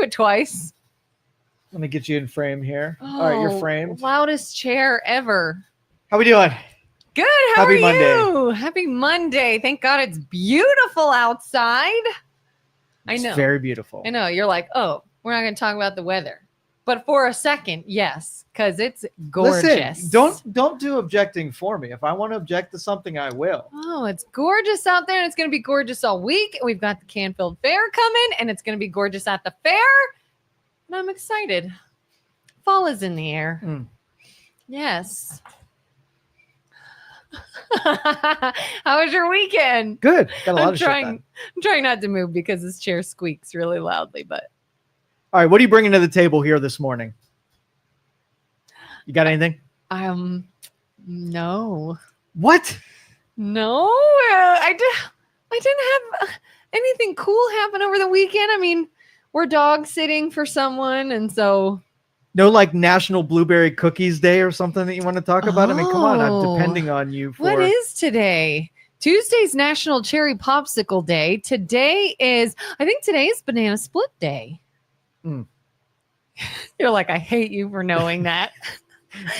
do it twice. Let me get you in frame here. All right, you're framed. Loudest chair ever. How we doing? Good. How Happy are Monday. you? Happy Monday. Thank God it's beautiful outside. I know. It's very beautiful. I know. You're like, oh, we're not going to talk about the weather. But for a second, yes, because it's gorgeous. Listen, don't do objecting for me. If I want to object to something, I will. Oh, it's gorgeous out there, and it's going to be gorgeous all week. We've got the Canfield Fair coming, and it's going to be gorgeous at the fair. And I'm excited. Fall is in the air. Yes. How was your weekend? Good. Got a lot of shit done. I'm trying not to move because this chair squeaks really loudly, but. All right, what are you bringing to the table here this morning? You got anything? No. What? No, I didn't have anything cool happen over the weekend. I mean, we're dog sitting for someone, and so. No, like National Blueberry Cookies Day or something that you want to talk about? I mean, come on, I'm depending on you for. What is today? Tuesday's National Cherry Popsicle Day. Today is Banana Split Day. You're like, I hate you for knowing that.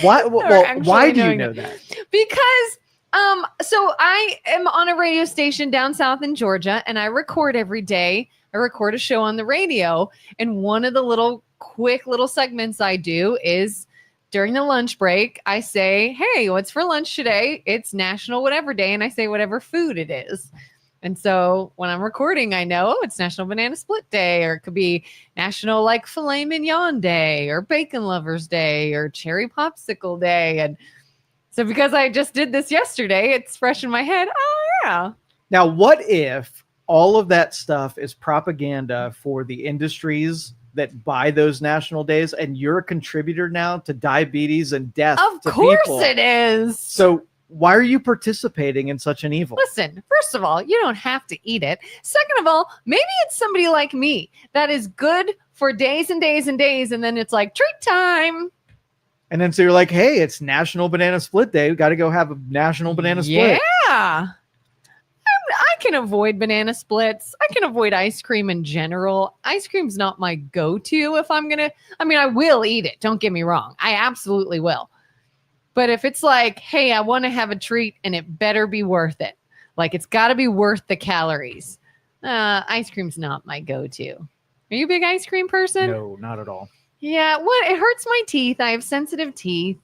Why? Well, why do you know that? Because so I am on a radio station down south in Georgia, and I record every day. I record a show on the radio, and one of the quick little segments I do is during the lunch break, I say, hey, what's for lunch today? It's National Whatever Day, and I say whatever food it is. And so when I'm recording, I know it's National Banana Split Day, or it could be National Filet Mignon Day, or Bacon Lovers Day, or Cherry Popsicle Day. And so because I just did this yesterday, it's fresh in my head. Oh, yeah. Now, what if all of that stuff is propaganda for the industries that buy those national days, and you're a contributor now to diabetes and death to people? Of course it is. So why are you participating in such an evil? Listen, first of all, you don't have to eat it. Second of all, maybe it's somebody like me that is good for days and days and days, and then it's like treat time. And then so you're like, hey, it's National Banana Split Day. We got to go have a National Banana Split. Yeah. I can avoid banana splits. I can avoid ice cream in general. Ice cream's not my go-to if I'm going to. I mean, I will eat it. Don't get me wrong. I absolutely will. But if it's like, hey, I want to have a treat and it better be worth it. Like, it's got to be worth the calories. Ice cream's not my go-to. Are you a big ice cream person? No, not at all. Yeah, it hurts my teeth. I have sensitive teeth.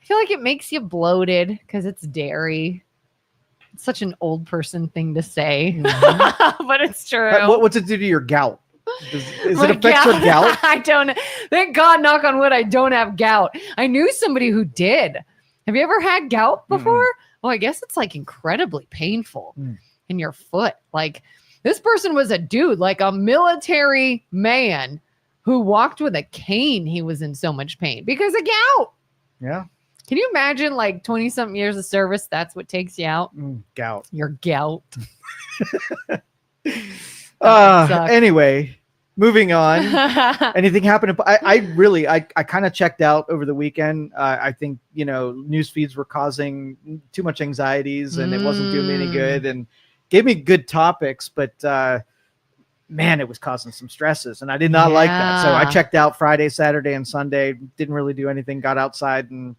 I feel like it makes you bloated because it's dairy. It's such an old person thing to say, but it's true. What's it do to your gout? Is it affect your gout? I don't. Thank God, knock on wood, I don't have gout. I knew somebody who did. Have you ever had gout before? Oh, I guess it's incredibly painful in your foot. Like, this person was a dude, like a military man who walked with a cane. He was in so much pain because of gout. Yeah. Can you imagine 20-something years of service? That's what takes you out. Gout. Your gout. Anyway, moving on. Anything happened? I kind of checked out over the weekend. I think, news feeds were causing too much anxieties and it wasn't doing me any good, and gave me good topics, but man, it was causing some stresses and I did not like that. So I checked out Friday, Saturday, and Sunday. Didn't really do anything. Got outside and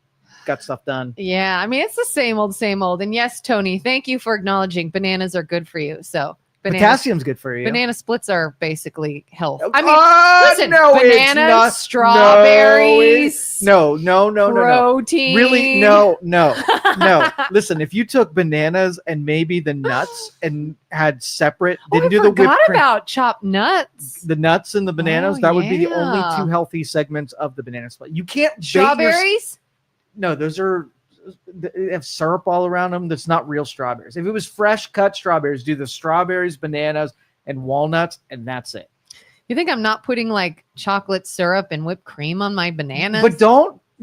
got stuff done. Yeah. I mean, it's the same old, same old. And yes, Tony, thank you for acknowledging bananas are good for you. So potassium's good for you. Banana splits are basically health. I mean, listen, no, bananas, strawberries, no, protein. Really, no. Listen, if you took bananas and maybe the nuts and had separate, didn't do the whipped cream. I forgot about chopped nuts. The nuts and the bananas, that would be the only two healthy segments of the banana split. You can't strawberries. No, those are. They have syrup all around them. That's not real strawberries. If it was fresh cut strawberries, do the strawberries, bananas, and walnuts, and that's it. You think I'm not putting chocolate syrup and whipped cream on my bananas? But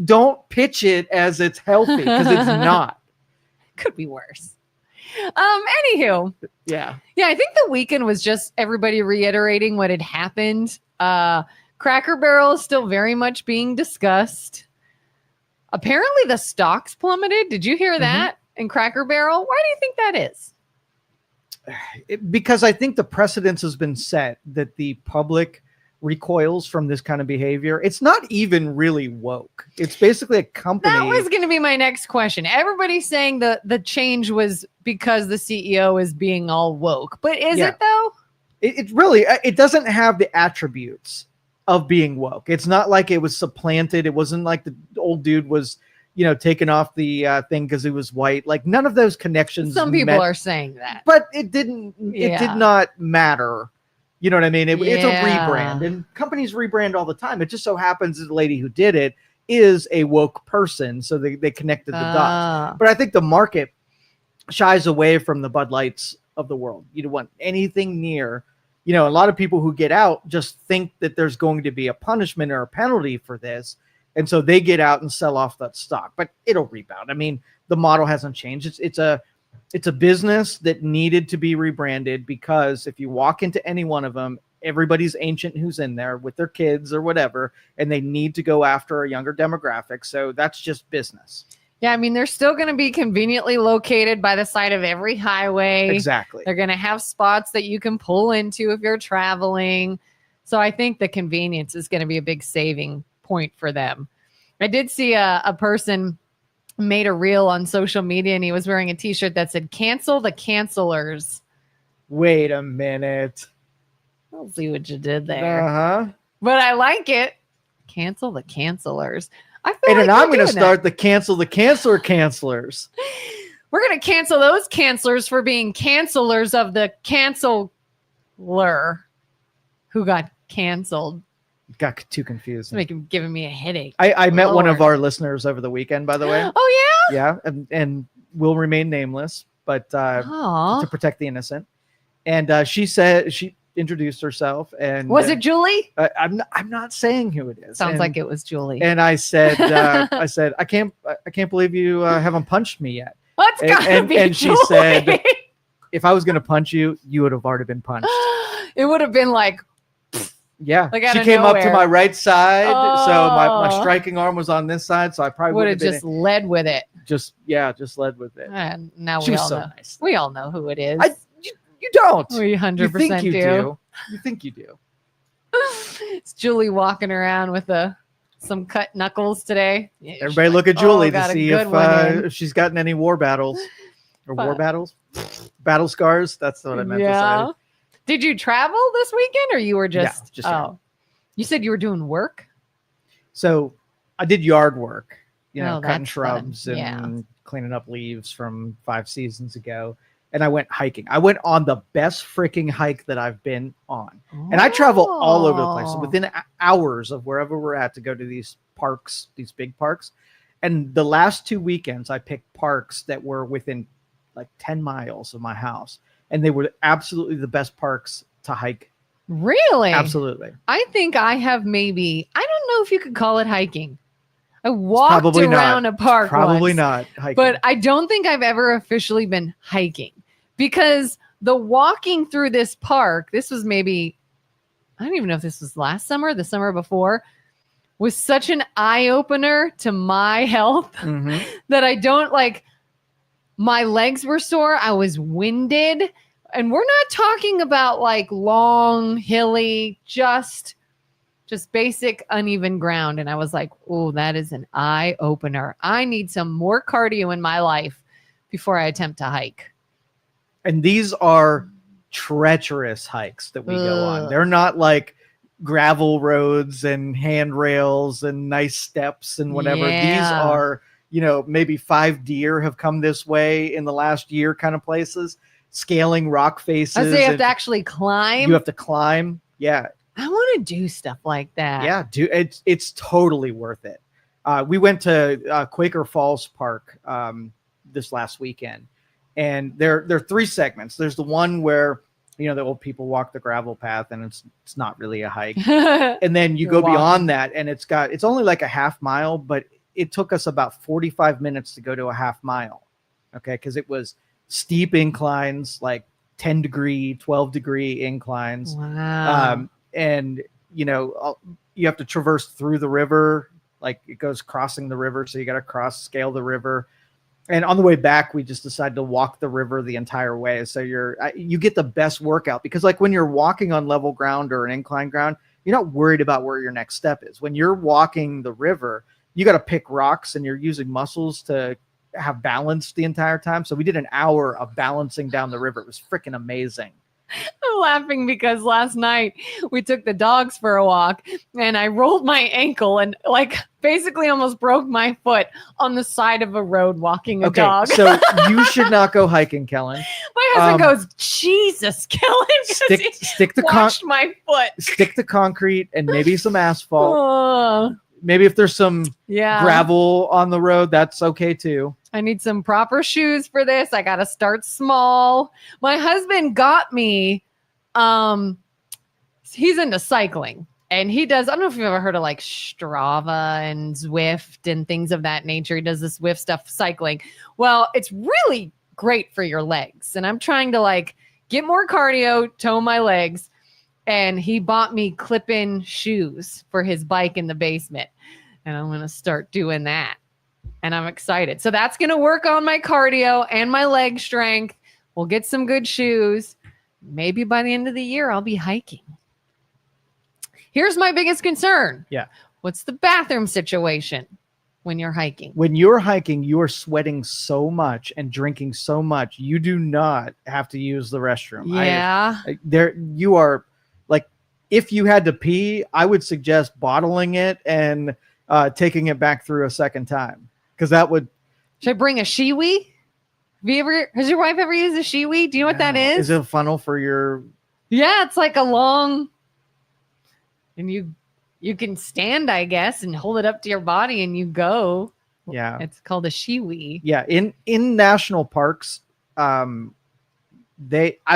don't pitch it as it's healthy, because it's not. Could be worse. Anywho. Yeah. Yeah, I think the weekend was just everybody reiterating what had happened. Cracker Barrel is still very much being discussed. Apparently the stocks plummeted. Did you hear that in Cracker Barrel? Why do you think that is? Because I think the precedence has been set that the public recoils from this kind of behavior, it's not even really woke. It's basically a company. That was going to be my next question. Everybody's saying the change was because the CEO is being all woke, but is it though? It really, it doesn't have the attributes of being woke. It's not like it was supplanted. It wasn't like the old dude was, taking off the thing because he was white. Like none of those connections. Some people are saying that, but it didn't. It did not matter. You know what I mean? It's a rebrand, and companies rebrand all the time. It just so happens that the lady who did it is a woke person, so they connected the dots. But I think the market shies away from the Bud Lights of the world. You don't want anything near. A lot of people who get out just think that there's going to be a punishment or a penalty for this, and so they get out and sell off that stock. But it'll rebound. I mean, the model hasn't changed. It's a business that needed to be rebranded because if you walk into any one of them, everybody's ancient who's in there with their kids or whatever, and they need to go after a younger demographic. So that's just business. Yeah, I mean, they're still going to be conveniently located by the side of every highway. Exactly. They're going to have spots that you can pull into if you're traveling. So I think the convenience is going to be a big saving point for them. I did see a person made a reel on social media, and he was wearing a t-shirt that said "Cancel the Cancelers." Wait a minute. I'll see what you did there. Uh-huh. But I like it. Cancel the Cancelers. I feel and like then I'm going to start that. the Cancel the Cancelers. We're going to cancel those cancelers for being cancelers of the canceler who got canceled. Got too confused. It's giving me a headache. I met one of our listeners over the weekend, by the way. Oh, yeah? Yeah, and will remain nameless, but to protect the innocent. And she said, she introduced herself. And was it Julie? I'm not saying who it is. Sounds like it was Julie. And I said, I can't believe you haven't punched me yet. What's gotta be and Julie? She said, if I was going to punch you, you would have already been punched. It would have been like, yeah, like she came up to my right side, so my striking arm was on this side, so I probably would have just led with it. Just led with it. And now she we was all so know. Nice. We all know who it is. You don't. We 100% do. You think you do. It's Julie walking around with some cut knuckles today. Yeah, everybody look at Julie to see if she's gotten any war battles or war battles, battle scars. That's what I meant to say. Did you travel this weekend, or you were just here. You said you were doing work? So I did yard work, cutting that's shrubs fun. and cleaning up leaves from 5 seasons ago. And I went hiking. I went on the best freaking hike that I've been on. And I travel all over the place, within hours of wherever we're at, to go to these parks, these big parks. And the last 2 weekends, I picked parks that were within like 10 miles of my house. And they were absolutely the best parks to hike. Really? Absolutely. I think I have I don't know if you could call it hiking. I walked around a park Probably once, not hiking. but I don't think I've ever officially been hiking, because the walking through this park, this was maybe, I don't even know if this was last summer, the summer before, was such an eye-opener to my health that I don't my legs were sore. I was winded. And we're not talking about like long, hilly, just basic uneven ground. And I was like, oh, that is an eye opener. I need some more cardio in my life before I attempt to hike. And these are treacherous hikes that we go on. They're not like gravel roads and handrails and nice steps and whatever. Yeah. These are, maybe 5 deer have come this way in the last year kind of places, scaling rock faces. So you have to actually climb? You have to climb. Yeah. I want to do stuff like that. Yeah, dude, it's totally worth it. We went to Quaker Falls Park this last weekend, and there are 3 segments. There's the one where the old people walk the gravel path, and it's not really a hike. And then you go beyond that, and it's only like a half mile, but it took us about 45 minutes to go to a half mile. Okay, because it was steep inclines, like 10 degree, 12 degree inclines. Wow. And you have to traverse through the river, like it goes crossing the river, so you got to scale the river. And on the way back, we just decided to walk the river the entire way. So you get the best workout, because like when you're walking on level ground or an incline ground, you're not worried about where your next step is. When you're walking the river, you got to pick rocks and you're using muscles to have balance the entire time. So we did an hour of balancing down the river. It was freaking amazing. I'm laughing because last night we took the dogs for a walk and I rolled my ankle and like basically almost broke my foot on the side of a road walking a dog. So you should not go hiking, Kelin. My husband goes, Jesus, Kelin, stick to my foot. Stick to concrete and maybe some asphalt. Maybe if there's some gravel on the road, that's okay too. I need some proper shoes for this. I got to start small. My husband got me, he's into cycling and he does, I don't know if you've ever heard of like Strava and Zwift and things of that nature. He does this Zwift stuff, cycling. Well, it's really great for your legs. And I'm trying to like get more cardio, tone my legs. And he bought me clip-in shoes for his bike in the basement. And I'm going to start doing that. And I'm excited. So that's going to work on my cardio and my leg strength. We'll get some good shoes. Maybe by the end of the year, I'll be hiking. Here's my biggest concern. Yeah. What's the bathroom situation when you're hiking? When you're hiking, you are sweating so much and drinking so much. You do not have to use the restroom. Yeah. You are like, if you had to pee, I would suggest bottling it and taking it back through a second time. Because that would. Should I bring a Shiwi? Has your wife ever used a Shiwi? Do you know what that is? Is it a funnel for your? Yeah, it's like a long, and you can stand, I guess, and hold it up to your body, and you go. Yeah, it's called a Shiwi. Yeah, in national parks, I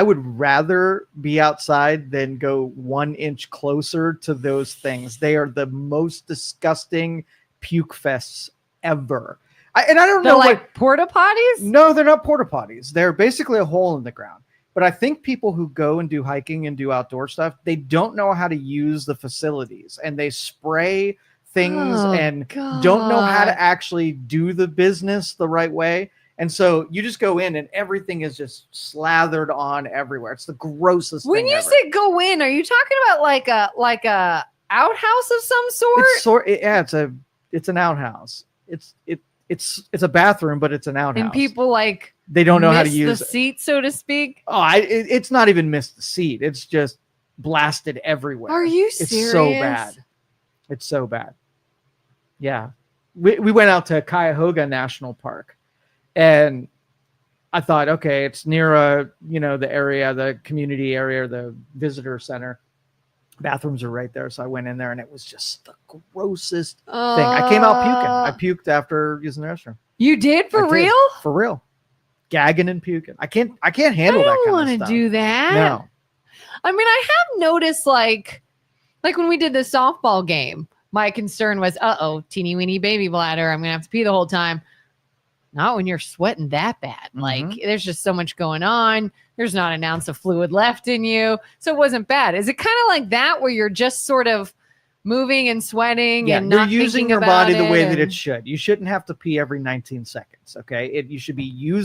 would rather be outside than go 1 inch closer to those things. They are the most disgusting puke fests ever. I don't know, like porta potties? No, they're not porta potties. They're basically a hole in the ground. But I think people who go and do hiking and do outdoor stuff, they don't know how to use the facilities and they spray things don't know how to actually do the business the right way. And so you just go in and everything is just slathered on everywhere. It's the grossest thing When you ever. say go in, are you talking about like a outhouse of some sort? It's an outhouse. It's a bathroom, but it's an outhouse. And people like they don't know how to use the seat, so to speak. Oh, it's not even missed the seat. It's just blasted everywhere. Are you serious? It's so bad. It's so bad. Yeah, we went out to Cuyahoga National Park, and I thought, okay, it's near the area, the community area, the visitor center. Bathrooms are right there. So I went in there and it was just the grossest thing. I came out puking. I puked after using the restroom. You did? For real? For real. Gagging and puking. I can't handle that kind of stuff. I don't want to do that. No. I mean, I have noticed like when we did the softball game, my concern was, teeny weeny baby bladder. I'm going to have to pee the whole time. Not when you're sweating that bad. Like there's just so much going on. There's not an ounce of fluid left in you. So it wasn't bad. Is it kind of like that where you're just sort of moving and sweating and not you're using thinking your about body the way and... that it should. You shouldn't have to pee every 19 seconds. Okay. You should be you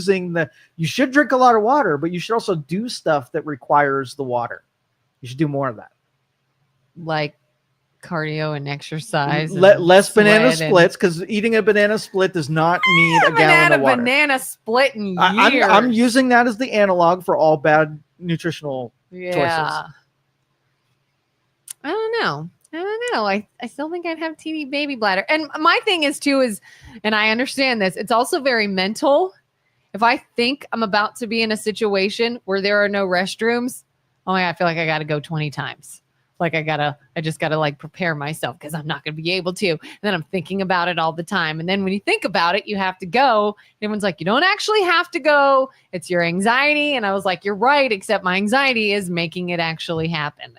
should drink a lot of water, but you should also do stuff that requires the water. You should do more of that. Like cardio and exercise. Less banana splits, because eating a banana split does not need a gallon of water. Banana split in years. I'm using that as the analog for all bad nutritional choices. I don't know. I still think I'd have teeny baby bladder. And my thing is and I understand this, it's also very mental. If I think I'm about to be in a situation where there are no restrooms, oh my God, I feel like I got to go 20 times. Like I just gotta like prepare myself because I'm not gonna be able to. And then I'm thinking about it all the time. And then when you think about it, you have to go. Everyone's like, you don't actually have to go. It's your anxiety. And I was like, you're right, except my anxiety is making it actually happen.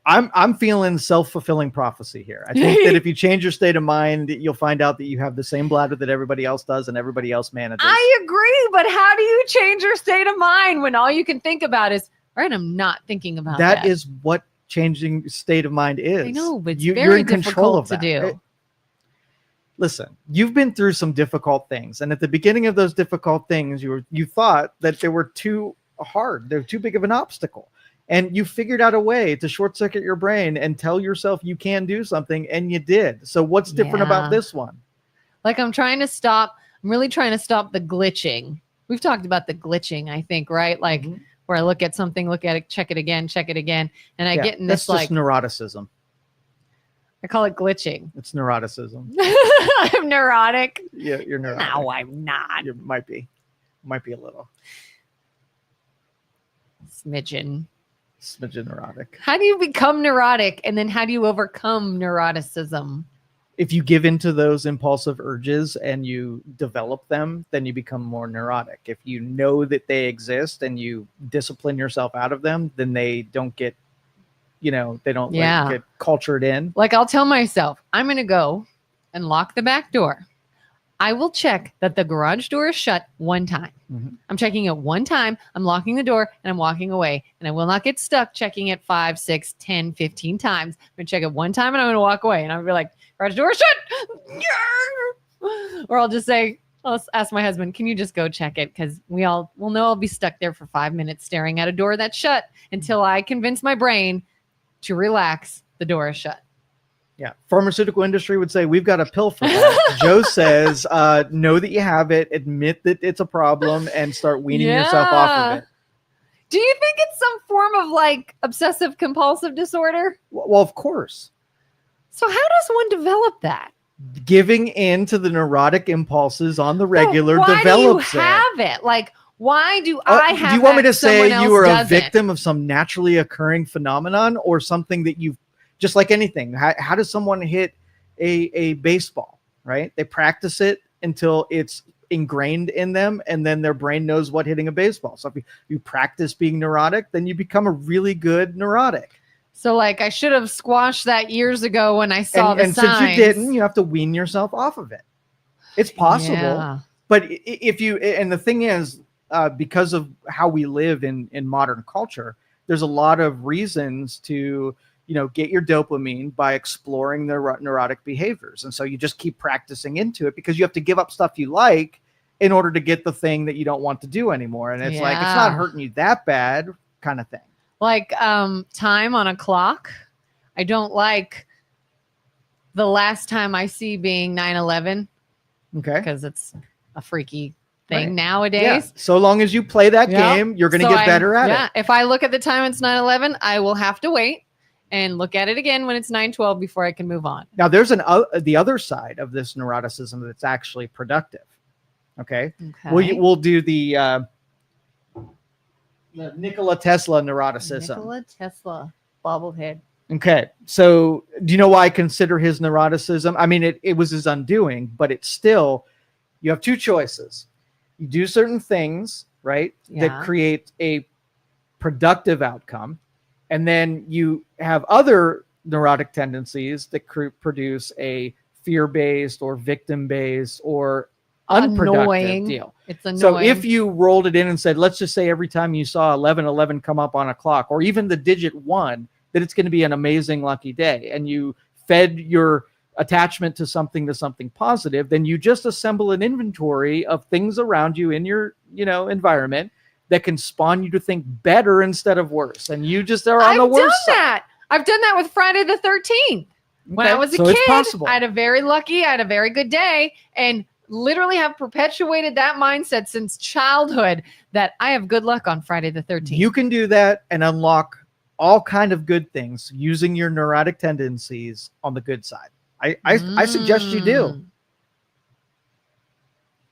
I'm feeling self-fulfilling prophecy here. I think that if you change your state of mind, you'll find out that you have the same bladder that everybody else does and everybody else manages. I agree, but how do you change your state of mind when all you can think about is, all right, I'm not thinking about that. That is what changing state of mind is. I know, but it's you're in control of to that. do. Listen, you've been through some difficult things, and at the beginning of those difficult things, you thought that they were too hard. They're too big of an obstacle. and you figured out a way to short circuit your brain and tell yourself you can do something, and you did. So what's different about this one? Like I'm really trying to stop the glitching. We've talked about the glitching, I think, right? Like where I look at something, look at it, check it again. And I get in this that's just neuroticism. I call it glitching. It's neuroticism. I'm neurotic. Yeah, you're neurotic. No, I'm not. You might be a little. Smidgen neurotic. How do you become neurotic? And then how do you overcome neuroticism? If you give into those impulsive urges and you develop them, then you become more neurotic. If you know that they exist and you discipline yourself out of them, then they don't get, get cultured in. Like I'll tell myself, I'm going to go and lock the back door. I will check that the garage door is shut one time. I'm checking it one time. I'm locking the door and I'm walking away. And I will not get stuck checking it 5, 6, 10, 15 times. I'm going to check it one time and I'm going to walk away. And I'll be like, garage door is shut. Or I'll just say, I'll ask my husband, can you just go check it? Because we'll know I'll be stuck there for 5 minutes staring at a door that's shut until I convince my brain to relax. The door is shut. Yeah. Pharmaceutical industry would say, we've got a pill for that. Joe says, know that you have it, admit that it's a problem, and start weaning yourself off of it. Do you think it's some form of like obsessive compulsive disorder? Well, of course. So how does one develop that? Giving in to the neurotic impulses on the regular develops it. Why do you have it? Like, why do I have it? Do you want me to say you are a victim of some naturally occurring phenomenon or something that you've, just like anything? How does someone hit a baseball, right? They practice it until it's ingrained in them, and then their brain knows what hitting a baseball. So if you practice being neurotic, then you become a really good neurotic. So like I should have squashed that years ago when I saw the signs. And since you didn't, you have to wean yourself off of it. It's possible, but if you, and the thing is, because of how we live in modern culture, there's a lot of reasons to, get your dopamine by exploring the neurotic behaviors. And so you just keep practicing into it because you have to give up stuff you like in order to get the thing that you don't want to do anymore. And it's like, it's not hurting you that bad kind of thing. Like time on a clock. I don't like the last time I see being 9/11. Okay. Because it's a freaky thing nowadays. Yeah. So long as you play that game, you're going to get better at it. Yeah. If I look at the time it's 9/11, I will have to wait and look at it again when it's 9:12 before I can move on. Now there's the other side of this neuroticism that's actually productive. Okay. We'll do the Nikola Tesla neuroticism. Nikola Tesla bobblehead. Okay. So do you know why I consider his neuroticism? I mean, it was his undoing, but it's still, you have two choices. You do certain things, right, that create a productive outcome. And then you have other neurotic tendencies that produce a fear-based or victim-based or unproductive deal. It's annoying. So if you rolled it in and said, let's just say every time you saw 1111 come up on a clock, or even the digit 1, that it's going to be an amazing lucky day, and you fed your attachment to something positive, then you just assemble an inventory of things around you in your environment that can spawn you to think better instead of worse. And you just are on the worst side. I've done that with Friday the 13th. When I was a kid, I had a very good day, and literally have perpetuated that mindset since childhood that I have good luck on Friday the 13th. You can do that and unlock all kind of good things using your neurotic tendencies on the good side. I suggest you do.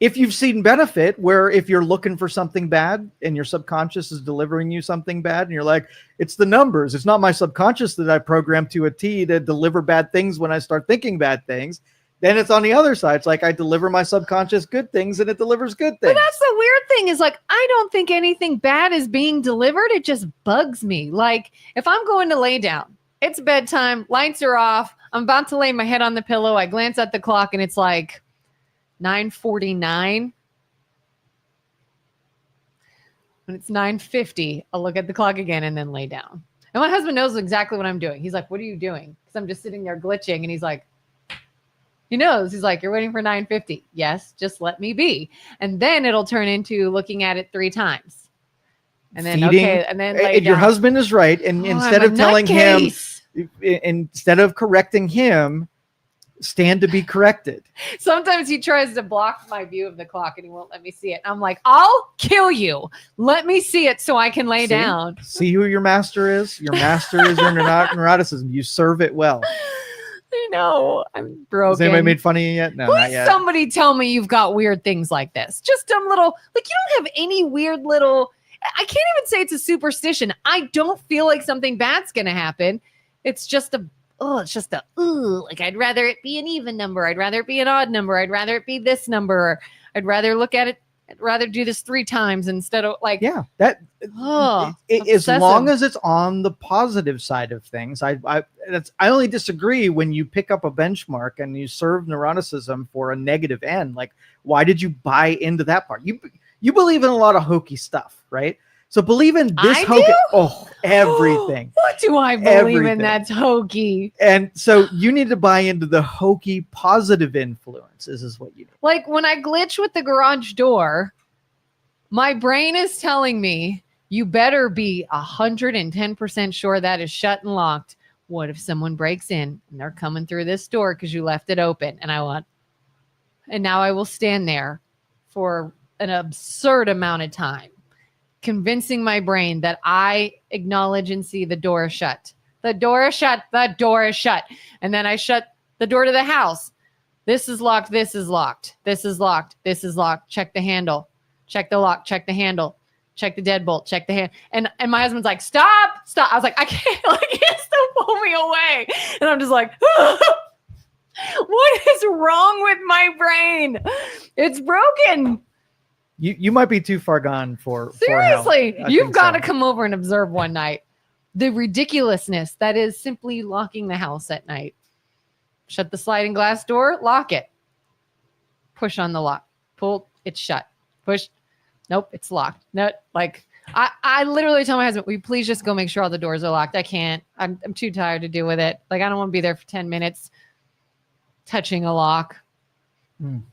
If you've seen benefit, where if you're looking for something bad and your subconscious is delivering you something bad and you're like, it's the numbers. It's not my subconscious that I programmed to a T to deliver bad things when I start thinking bad things. Then it's on the other side. It's like I deliver my subconscious good things and it delivers good things. But that's the weird thing is like, I don't think anything bad is being delivered. It just bugs me. Like if I'm going to lay down, it's bedtime, lights are off. I'm about to lay my head on the pillow. I glance at the clock and it's like 9:49. When it's 9:50, I'll look at the clock again and then lay down. And my husband knows exactly what I'm doing. He's like, what are you doing? Because I'm just sitting there glitching. And he's like, he knows. He's like, you're waiting for 9:50. Yes, just let me be. And then it'll turn into looking at it 3 times. And then feeding, okay, and then lay your down. husband is right. And Oh, instead I'm a of telling him, nutcase. instead of correcting him, stand to be corrected. Sometimes he tries to block my view of the clock and he won't let me see it. I'm like, I'll kill you. Let me see it so I can lay down. See who your master is? Your master is your neuroticism. You serve it well. I know. I'm broken. Has anybody made fun of you yet? No, not yet. Somebody tell me you've got weird things like this. Just some little, like you don't have any weird little, I can't even say it's a superstition. I don't feel like something bad's going to happen. It's just like I'd rather it be an even number. I'd rather it be an odd number. I'd rather it be this number. I'd rather look at it. I'd rather do this 3 times instead of like, that as long as it's on the positive side of things. I only disagree when you pick up a benchmark and you serve neuroticism for a negative end. Like, why did you buy into that part? You believe in a lot of hokey stuff, right? So believe in this hokey. Oh, everything. What do I believe in that's hokey? And so you need to buy into the hokey positive influences is what you need. Like when I glitch with the garage door, my brain is telling me, you better be 110% sure that is shut and locked. What if someone breaks in and they're coming through this door because you left it open? And now I will stand there for an absurd amount of time, convincing my brain that I acknowledge and see the door is shut. The door is shut. The door is shut. And then I shut the door to the house. This is locked. This is locked. This is locked. This is locked. Check the handle. Check the lock. Check the handle. Check the deadbolt. Check the hand. And my husband's like, stop. I was like, I can't. Like, he has to pull me away. And I'm just like, what is wrong with my brain? It's broken. You might be too far gone for seriously. You've got to come over and observe one night the ridiculousness that is simply locking the house at night. Shut the sliding glass door, lock it. Push on the lock. Pull, it's shut. Push. Nope, it's locked. No, like I literally tell my husband, will you please just go make sure all the doors are locked? I can't. I'm too tired to deal with it. Like I don't want to be there for 10 minutes touching a lock. I'm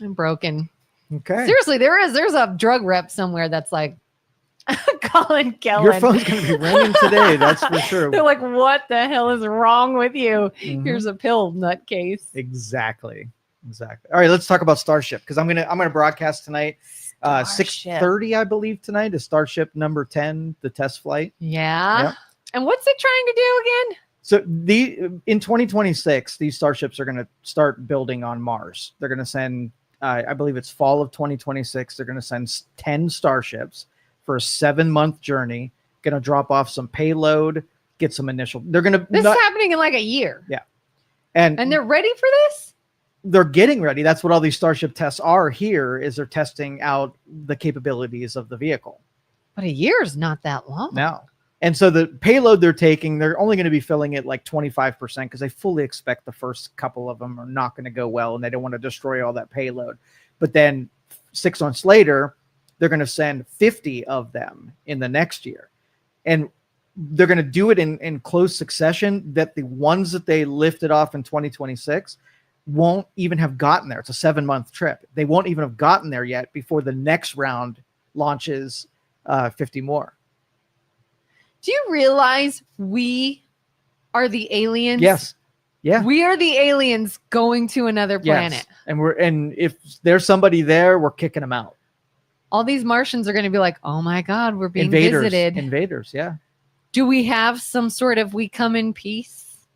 broken. Okay. Seriously, there's a drug rep somewhere that's like Colin Kelin. Your phone's going to be ringing today. That's for sure. They're like, what the hell is wrong with you? Here's a pill, nutcase. Exactly. All right, let's talk about Starship because I'm gonna broadcast tonight. 6:30, I believe, tonight is Starship number 10, the test flight. Yeah. Yep. And what's it trying to do again? So in 2026, these Starships are going to start building on Mars. They're going to send, I believe it's fall of 2026. They're going to send 10 Starships for a 7-month journey. Going to drop off some payload, get some initial. They're going to. This is happening in like a year. Yeah. And they're ready for this? They're getting ready. That's what all these Starship tests are here, is they're testing out the capabilities of the vehicle. But a year is not that long. No. And so the payload they're taking, they're only going to be filling it like 25% because they fully expect the first couple of them are not going to go well and they don't want to destroy all that payload. But then 6 months later, they're going to send 50 of them in the next year. And they're going to do it in close succession, that the ones that they lifted off in 2026 won't even have gotten there. It's a 7-month trip. They won't even have gotten there yet before the next round launches 50 more. Do you realize we are the aliens? Yes. Yeah. We are the aliens going to another planet. Yes. And if there's somebody there, we're kicking them out. All these Martians are going to be like, oh my God, we're being visited. Invaders, yeah. Do we have some sort of we come in peace?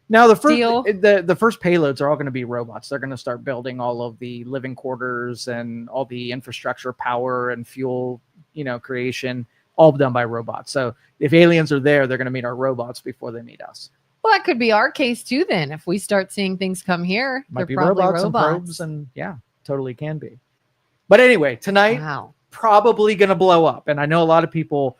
Now the first payloads are all going to be robots. They're going to start building all of the living quarters and all the infrastructure, power and fuel, creation, all done by robots. So if aliens are there, they're going to meet our robots before they meet us. Well, that could be our case too. Then, if we start seeing things come here, might be robots and probes, and yeah, totally can be. But anyway, tonight probably going to blow up, and I know a lot of people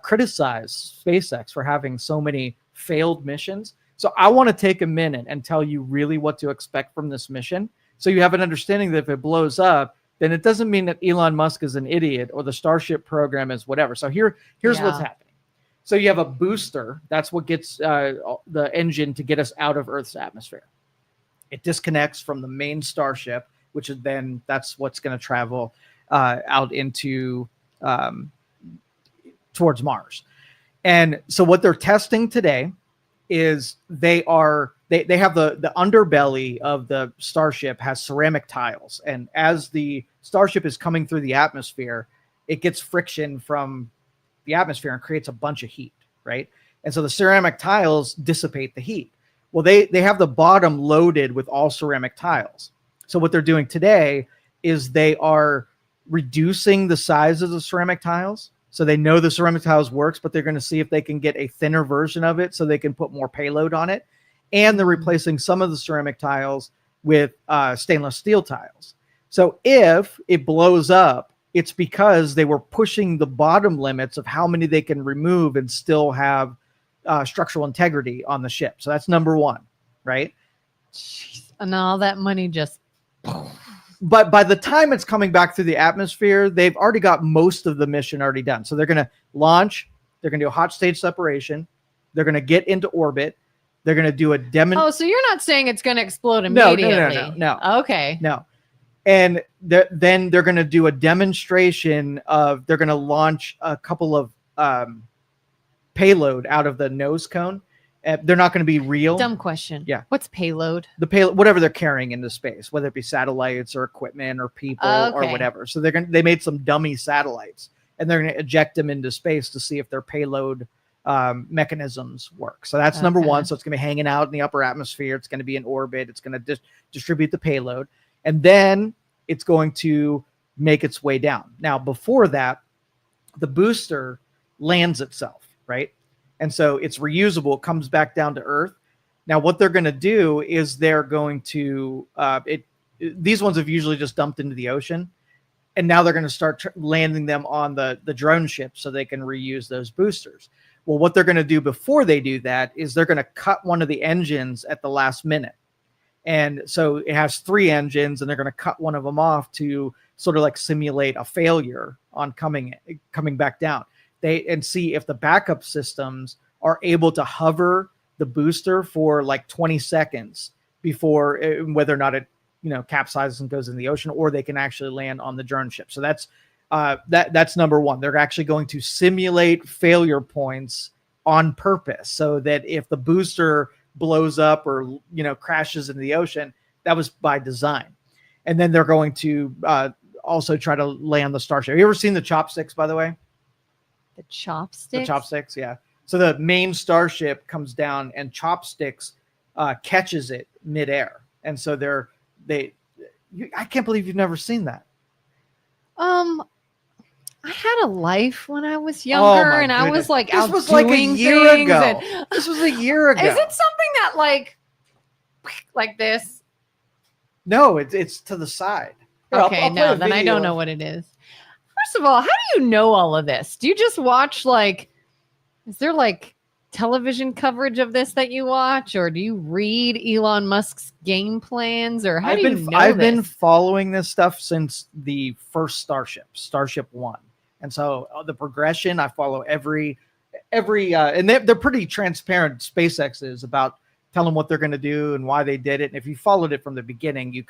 criticize SpaceX for having so many failed missions. So I want to take a minute and tell you really what to expect from this mission, so you have an understanding that if it blows up, then it doesn't mean that Elon Musk is an idiot or the Starship program is whatever. So here's what's happening. So you have a booster. That's what gets the engine to get us out of Earth's atmosphere. It disconnects from the main Starship, which is that's what's going to travel out into towards Mars. And so what they're testing today is they have the underbelly of the Starship has ceramic tiles. And as the Starship is coming through the atmosphere, it gets friction from the atmosphere and creates a bunch of heat, right? And so the ceramic tiles dissipate the heat. Well, they have the bottom loaded with all ceramic tiles. So what they're doing today is they are reducing the size of the ceramic tiles. So they know the ceramic tiles works, but they're going to see if they can get a thinner version of it so they can put more payload on it. And they're replacing some of the ceramic tiles with stainless steel tiles. So if it blows up, it's because they were pushing the bottom limits of how many they can remove and still have structural integrity on the ship. So that's number one, right? Jeez. And all that money just... But by the time it's coming back through the atmosphere, they've already got most of the mission already done. So they're going to launch, they're going to do a hot stage separation, they're going to get into orbit, they're going to do a demo. Oh, so you're not saying it's going to explode immediately? No. Okay. No. And then they're going to do a demonstration of, they're going to launch a couple of payload out of the nose cone. They're not going to be real. Dumb question. Yeah. What's payload? The payload, whatever they're carrying into space, whether it be satellites or equipment or people or whatever. So they made some dummy satellites and they're going to eject them into space to see if their payload mechanisms work. So that's number one. So it's going to be hanging out in the upper atmosphere. It's going to be in orbit. It's going to distribute the payload. And then it's going to make its way down. Now, before that, the booster lands itself, right? And so it's reusable. It comes back down to Earth. Now, what they're going to do is they're going to, these ones have usually just dumped into the ocean. And now they're going to start landing them on the drone ship so they can reuse those boosters. Well, what they're going to do before they do that is they're going to cut one of the engines at the last minute. And so it has 3 engines and they're going to cut one of them off to sort of like simulate a failure on coming back down. And see if the backup systems are able to hover the booster for like 20 seconds before whether or not it, capsizes and goes in the ocean, or they can actually land on the drone ship. So that's number one. They're actually going to simulate failure points on purpose so that if the booster blows up or, crashes into the ocean, that was by design. And then they're going to also try to land the Starship. Have you ever seen the chopsticks, by the way? The chopsticks? The chopsticks, yeah. So the main Starship comes down and chopsticks catches it midair. And so I can't believe you've never seen that. I had a life when I was younger, and I was like, this was like a year ago. This was a year ago. Is it something that like this? No, it's to the side. Okay, no, then I don't know what it is. First of all, how do you know all of this? Do you just watch is there television coverage of this that you watch, or do you read Elon Musk's game plans, or how do you know I've been following this stuff since the first Starship 1. And so the progression, I follow every and they're pretty transparent. SpaceX is about telling what they're going to do and why they did it. And if you followed it from the beginning, you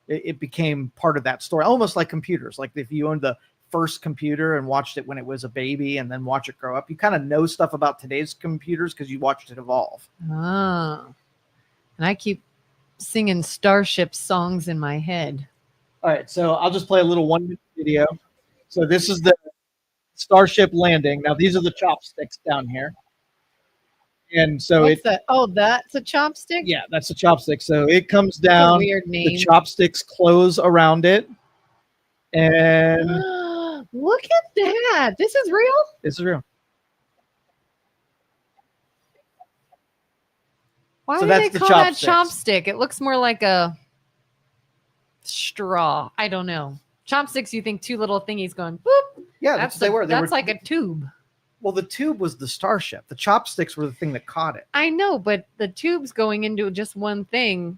it became part of that story, almost like computers. Like if you owned the first computer and watched it when it was a baby and then watch it grow up, you kind of know stuff about today's computers because you watched it evolve. Oh, and I keep singing Starship songs in my head. All right, so I'll just play a little 1-minute video. So this is the Starship landing. Now these are the chopsticks down here. And so what's that? Oh, that's a chopstick? Yeah, that's a chopstick. So it comes down. Weird name. The chopsticks close around it. And look at that. This is real? This is real. Why do they call that chopstick? It looks more like a straw. I don't know. Chopsticks, you think 2 little thingies going boop. Yeah, that's what they were. That's like a tube. Well, the tube was the Starship. The chopsticks were the thing that caught it. I know, but the tube's going into just one thing.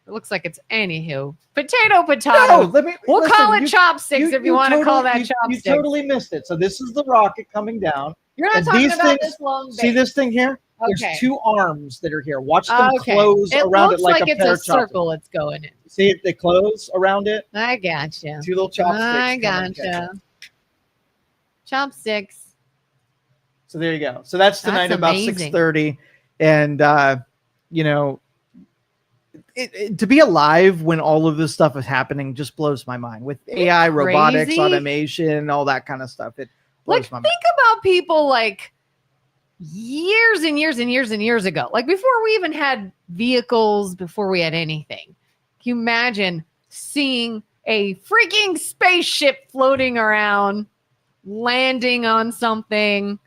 It looks like it's anywho. Potato. No, we'll call it chopsticks if you want to call that chopsticks. You totally missed it. So this is the rocket coming down. You're not talking about this long base. See this thing here? Okay. There's 2 arms that are here. Watch them close around it like a it's a circle it's going in. See if they close around it? I gotcha. 2 little chopsticks. I gotcha. Chopsticks. So there you go. So that's tonight That's about amazing. 6:30. And, you know, to be alive when all of this stuff is happening just blows my mind with AI, robotics, Crazy? automation, all that kind of stuff. It blows Like, my mind. think about people like years and years and years and years ago, like before we even had vehicles, before we had anything. Can you imagine seeing a freaking spaceship floating around, landing on something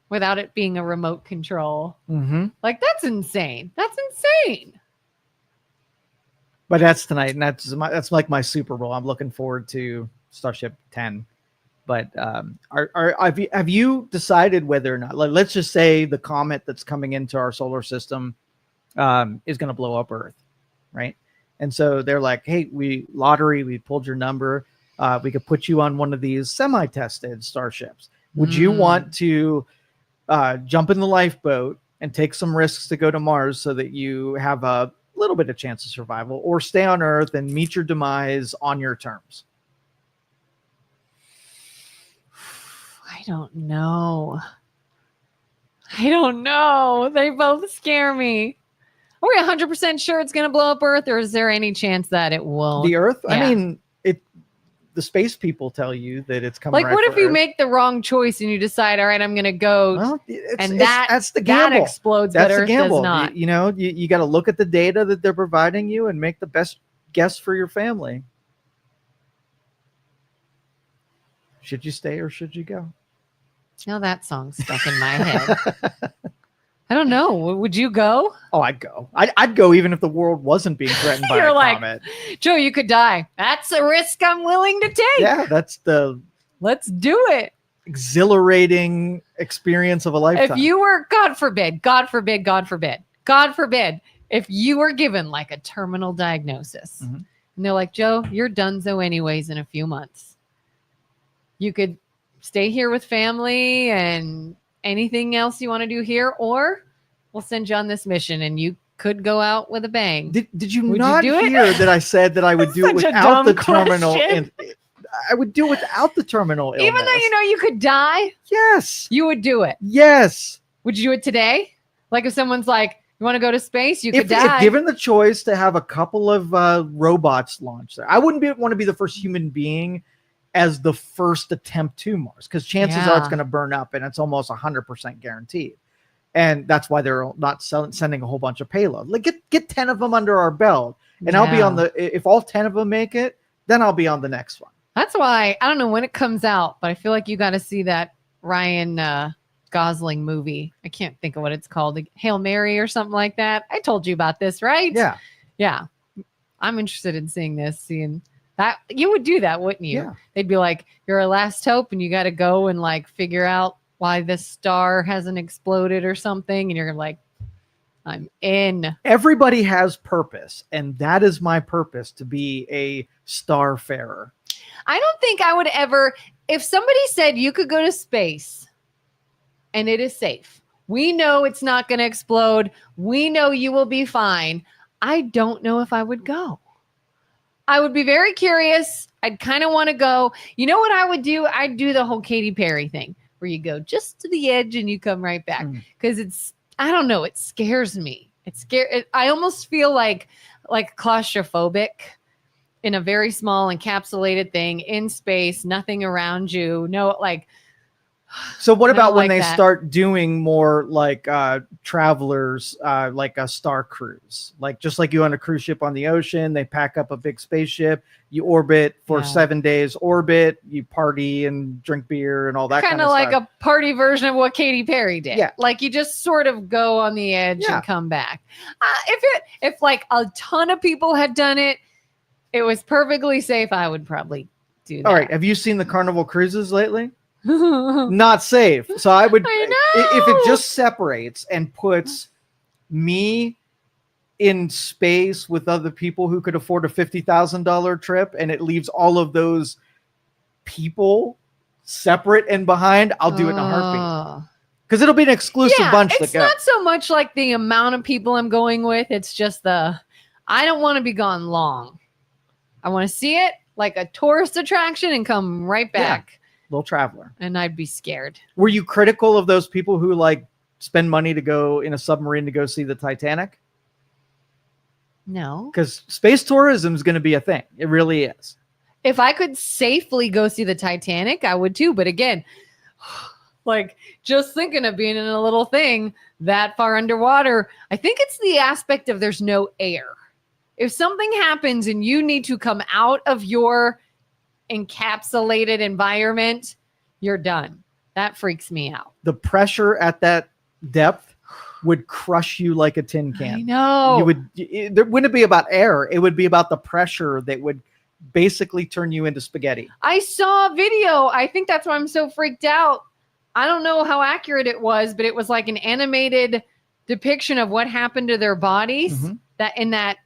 without it being a remote control? Mm-hmm. Like, that's insane. That's insane. But that's tonight, and that's like my Super Bowl. I'm looking forward to Starship 10. But have you decided whether or not, let's just say the comet that's coming into our solar system is going to blow up Earth, right? And so they're like, hey, we pulled your number. We could put you on one of these semi-tested starships. Would you want to jump in the lifeboat and take some risks to go to Mars so that you have a little bit of chance of survival, or stay on Earth and meet your demise on your terms? I don't know. They both scare me. Are we 100% sure it's going to blow up Earth, or is there any chance that it won't? The Earth? Yeah. I mean, the space people tell you that it's coming. Like, what if you make the wrong choice and you decide, all right, I'm going to go, well, and that's the gamble. That explodes, that's but the Earth gamble. does not. You got to look at the data that they're providing you and make the best guess for your family. Should you stay or should you go? Now that song's stuck in my head. I don't know. Would you go? Oh, I'd go. I'd go even if the world wasn't being threatened by a comet. Joe, you could die. That's a risk I'm willing to take. Yeah, that's the let's do it. Exhilarating experience of a lifetime. If you were, God forbid, if you were given like a terminal diagnosis, and they're like, Joe, you're donezo anyways in a few months. You could stay here with family and anything else you want to do here, or we'll send you on this mission and you could go out with a bang. Did you not hear that I said that I would do it without the terminal? And I would do it without the terminal illness. Even though you know you could die? Yes. You would do it? Yes. Would you do it today? Like if someone's like, you want to go to space? You could die. If given the choice to have a couple of robots launch there, I wouldn't want to be the first human being as the first attempt to Mars, because chances are it's going to burn up, and it's almost 100% guaranteed. And that's why they're not sending a whole bunch of payload. Like get 10 of them under our belt, and I'll be on if all 10 of them make it, then I'll be on the next one. That's why I don't know when it comes out, but I feel like you got to see that Ryan Gosling movie. I can't think of what it's called. Hail Mary or something like that. I told you about this, right? Yeah. Yeah. I'm interested in seeing this, seeing that. You would do that, wouldn't you? Yeah. They'd be like, you're a last hope and you got to go and like figure out why this star hasn't exploded or something. And you're like, I'm in. Everybody has purpose. And that is my purpose, to be a starfarer. I don't think I would ever, if somebody said you could go to space and it is safe, we know it's not going to explode, we know you will be fine, I don't know if I would go. I would be very curious. I'd kind of want to go. You know what I would do? I'd do the whole Katy Perry thing where you go just to the edge and you come right back. Because it's, I don't know, it scares me. I almost feel like claustrophobic in a very small encapsulated thing in space, nothing around you. No, like. So what about when they start doing more like travelers, like a star cruise, like just like you on a cruise ship on the ocean, they pack up a big spaceship, you orbit for 7 days, you party and drip beer and all that kind of like stuff. A party version of what Katy Perry did. Yeah. Like you just sort of go on the edge and come back. If like a ton of people had done it, it was perfectly safe, I would probably do that. All right. Have you seen the Carnival cruises lately? Not safe. So I would, if it just separates and puts me in space with other people who could afford a $50,000 trip, and it leaves all of those people separate and behind, I'll do it in a heartbeat. Because it'll be an exclusive bunch. It's not so much like the amount of people I'm going with. It's just I don't want to be gone long. I want to see it like a tourist attraction and come right back. little traveler. And I'd be scared. Were you critical of those people who like spend money to go in a submarine to go see the Titanic? No. Because space tourism is going to be a thing. It really is. If I could safely go see the Titanic, I would too. But again, like just thinking of being in a little thing that far underwater, I think it's the aspect of there's no air. If something happens and you need to come out of your encapsulated environment, you're done. That freaks me out. The pressure at that depth would crush you like a tin can. I know. There wouldn't be about air. It would be about the pressure that would basically turn you into spaghetti. I saw a video. I think that's why I'm so freaked out. I don't know how accurate it was, but it was like an animated depiction of what happened to their bodies that in that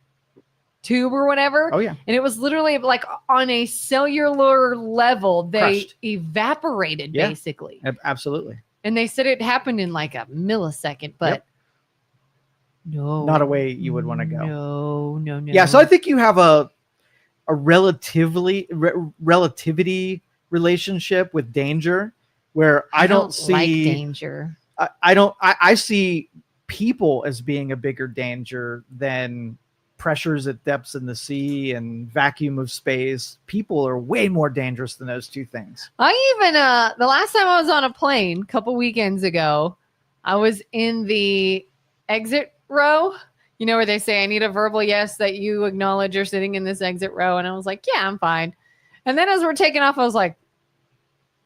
tube or whatever. Oh yeah. And it was literally like on a cellular level, they Crushed. evaporated basically. Absolutely. And they said it happened in like a millisecond, but no, not a way you would want to go. No. Yeah. So I think you have a relativity relationship with danger where I don't see like danger. I see people as being a bigger danger than pressures at depths in the sea and vacuum of space. People are way more dangerous than those two things. I even the last time I was on a plane a couple weekends ago, I was in the exit row, you know, where they say I need a verbal yes that you acknowledge you're sitting in this exit row, and I was like, yeah, I'm fine. And then as we're taking off, I was like,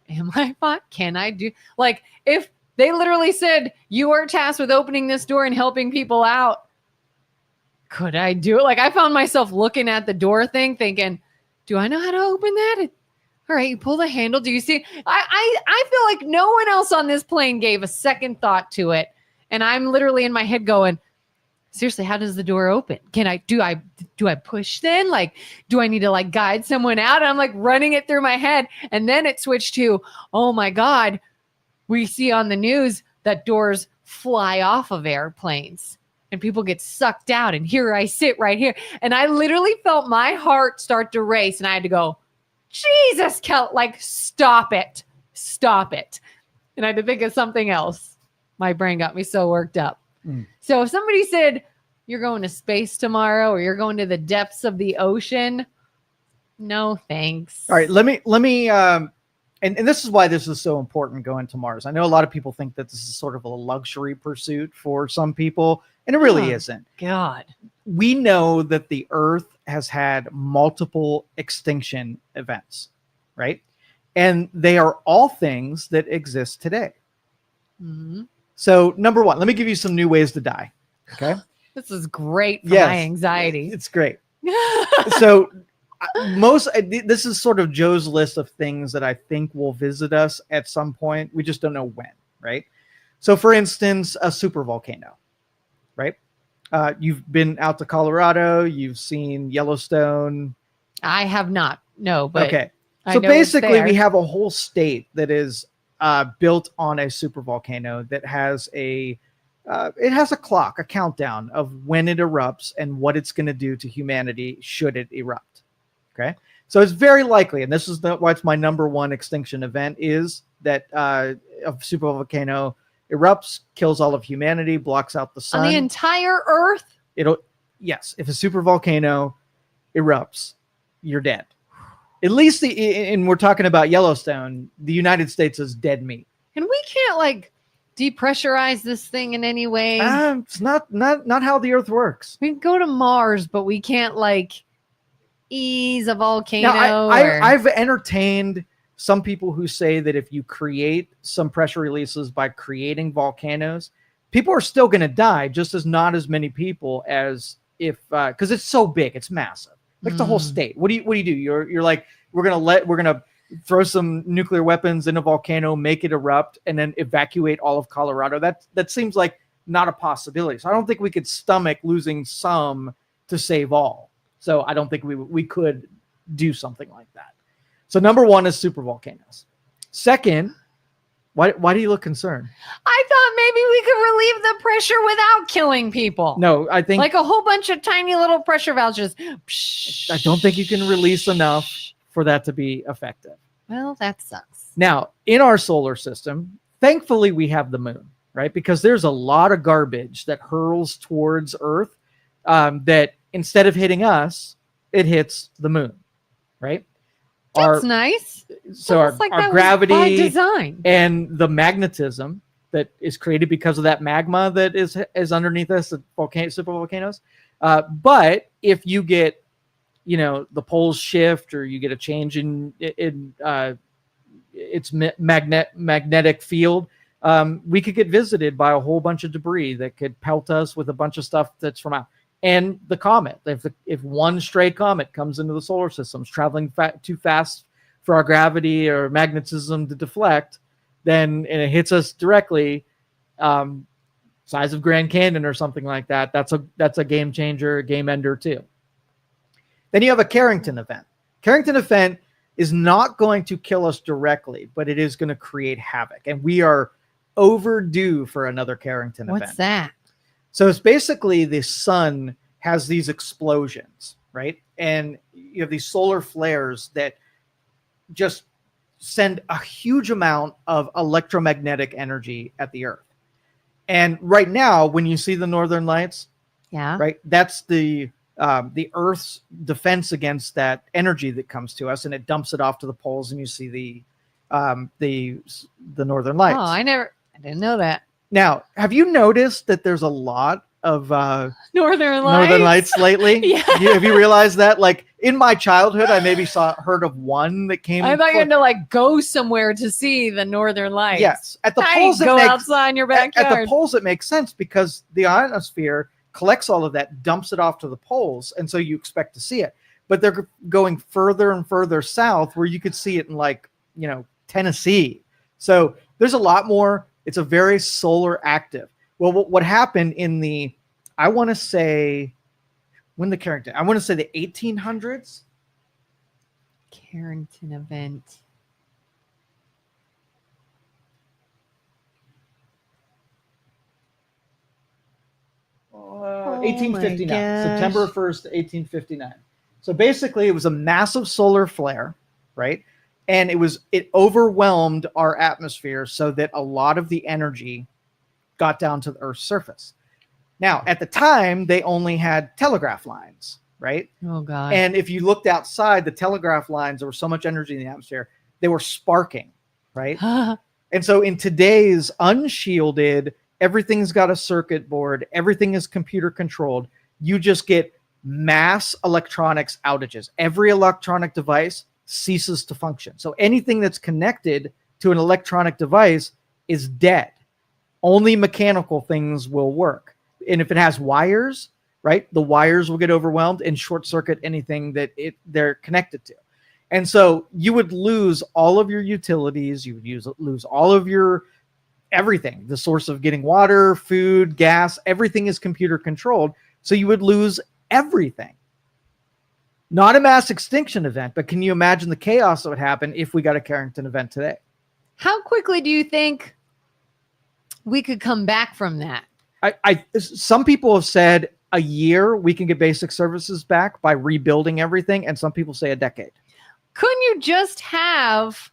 am I fine? Can I do, like, if they literally said you are tasked with opening this door and helping people out, could I do it? Like, I found myself looking at the door thing thinking, do I know how to open that? All right, you pull the handle. Do you see? I feel like no one else on this plane gave a second thought to it. And I'm literally in my head going, seriously, how does the door open? Do I push then? Like, do I need to like guide someone out? And I'm like running it through my head. And then it switched to, oh my God, we see on the news that doors fly off of airplanes. And people get sucked out. And here I sit right here. And I literally felt my heart start to race. And I had to go, Jesus, like, stop it. Stop it. And I had to think of something else. My brain got me so worked up. So if somebody said, you're going to space tomorrow or you're going to the depths of the ocean, no thanks. All right, let me and this is why this is so important going to Mars. I know a lot of people think that this is sort of a luxury pursuit for some people, and it really isn't. God. We know that the Earth has had multiple extinction events, right? And they are all things that exist today. Mm-hmm. So, number one, let me give you some new ways to die. Okay. This is great for my anxiety. It's great. So, this is sort of Joe's list of things that I think will visit us at some point. We just don't know when, right? So, for instance, a supervolcano, right? You've been out to Colorado. You've seen Yellowstone. I have not. No, but okay. So basically, we have a whole state that is built on a supervolcano that has it has a clock, a countdown of when it erupts and what it's going to do to humanity should it erupt. Okay, so it's very likely, and this is why it's my number one extinction event, is that a supervolcano erupts, kills all of humanity, blocks out the sun. On the entire Earth? Yes, if a supervolcano erupts, you're dead. At least and we're talking about Yellowstone, the United States is dead meat. And we can't like depressurize this thing in any way. It's not how the Earth works. We can go to Mars, but we can't like ease a volcano. Now, I've entertained some people who say that if you create some pressure releases by creating volcanoes, people are still going to die, just as not as many people as if because it's so big, it's massive. Like the whole state. What do you do? You're like, we're gonna throw some nuclear weapons in a volcano, make it erupt, and then evacuate all of Colorado. That seems like not a possibility. So I don't think we could stomach losing some to save all. So I don't think we could do something like that. So number one is supervolcanoes. Second, why do you look concerned? I thought maybe we could relieve the pressure without killing people. No, I think like a whole bunch of tiny little pressure valves just. I don't think you can release enough for that to be effective. Well, that sucks. Now, in our solar system, thankfully we have the moon, right? Because there's a lot of garbage that hurls towards Earth that instead of hitting us, it hits the moon, right? That's nice. So our gravity by design and the magnetism that is created because of that magma that is underneath us, the super volcanoes. But if you get, the poles shift, or you get a change in its magnetic field, we could get visited by a whole bunch of debris that could pelt us with a bunch of stuff that's from out. And the comet, if one stray comet comes into the solar system, is traveling too fast for our gravity or magnetism to deflect, and it hits us directly, size of Grand Canyon or something like that. That's a game changer, a game ender too. Then you have a Carrington event. Carrington event is not going to kill us directly, but it is going to create havoc, and we are overdue for another Carrington event. What's that? So it's basically the sun has these explosions, right? And you have these solar flares that just send a huge amount of electromagnetic energy at the Earth. And right now, when you see the northern lights, right, that's the Earth's defense against that energy that comes to us, and it dumps it off to the poles, and you see the northern lights. Oh, I didn't know that. Now, have you noticed that there's a lot of northern lights lately? Yeah. Have you realized that? Like in my childhood, I maybe heard of one that came. I thought you had to go somewhere to see the northern lights. Yes, at the poles, go outside in your backyard. At the poles, it makes sense because the ionosphere collects all of that, dumps it off to the poles, and so you expect to see it. But they're going further and further south, where you could see it in Tennessee. So there's a lot more. It's a very solar active. Well, what happened in I want to say the 1800s. Carrington event. Oh 1859, September 1st, 1859. So basically, it was a massive solar flare, right? And it overwhelmed our atmosphere so that a lot of the energy got down to the Earth's surface. Now, at the time, they only had telegraph lines, right? Oh, God. And if you looked outside, the telegraph lines, there was so much energy in the atmosphere, they were sparking, right? And so in today's unshielded, everything's got a circuit board, everything is computer controlled, you just get mass electronics outages. Every electronic device ceases to function. So anything that's connected to an electronic device is dead. Only mechanical things will work. And if it has wires, right, the wires will get overwhelmed and short circuit anything that they're connected to. And so you would lose all of your utilities. You would lose all of your everything. The source of getting water, food, gas, everything is computer controlled. So you would lose everything. Not a mass extinction event, but can you imagine the chaos that would happen if we got a Carrington event today? How quickly do you think we could come back from that? Some people have said a year we can get basic services back by rebuilding everything, and some people say a decade. Couldn't you just have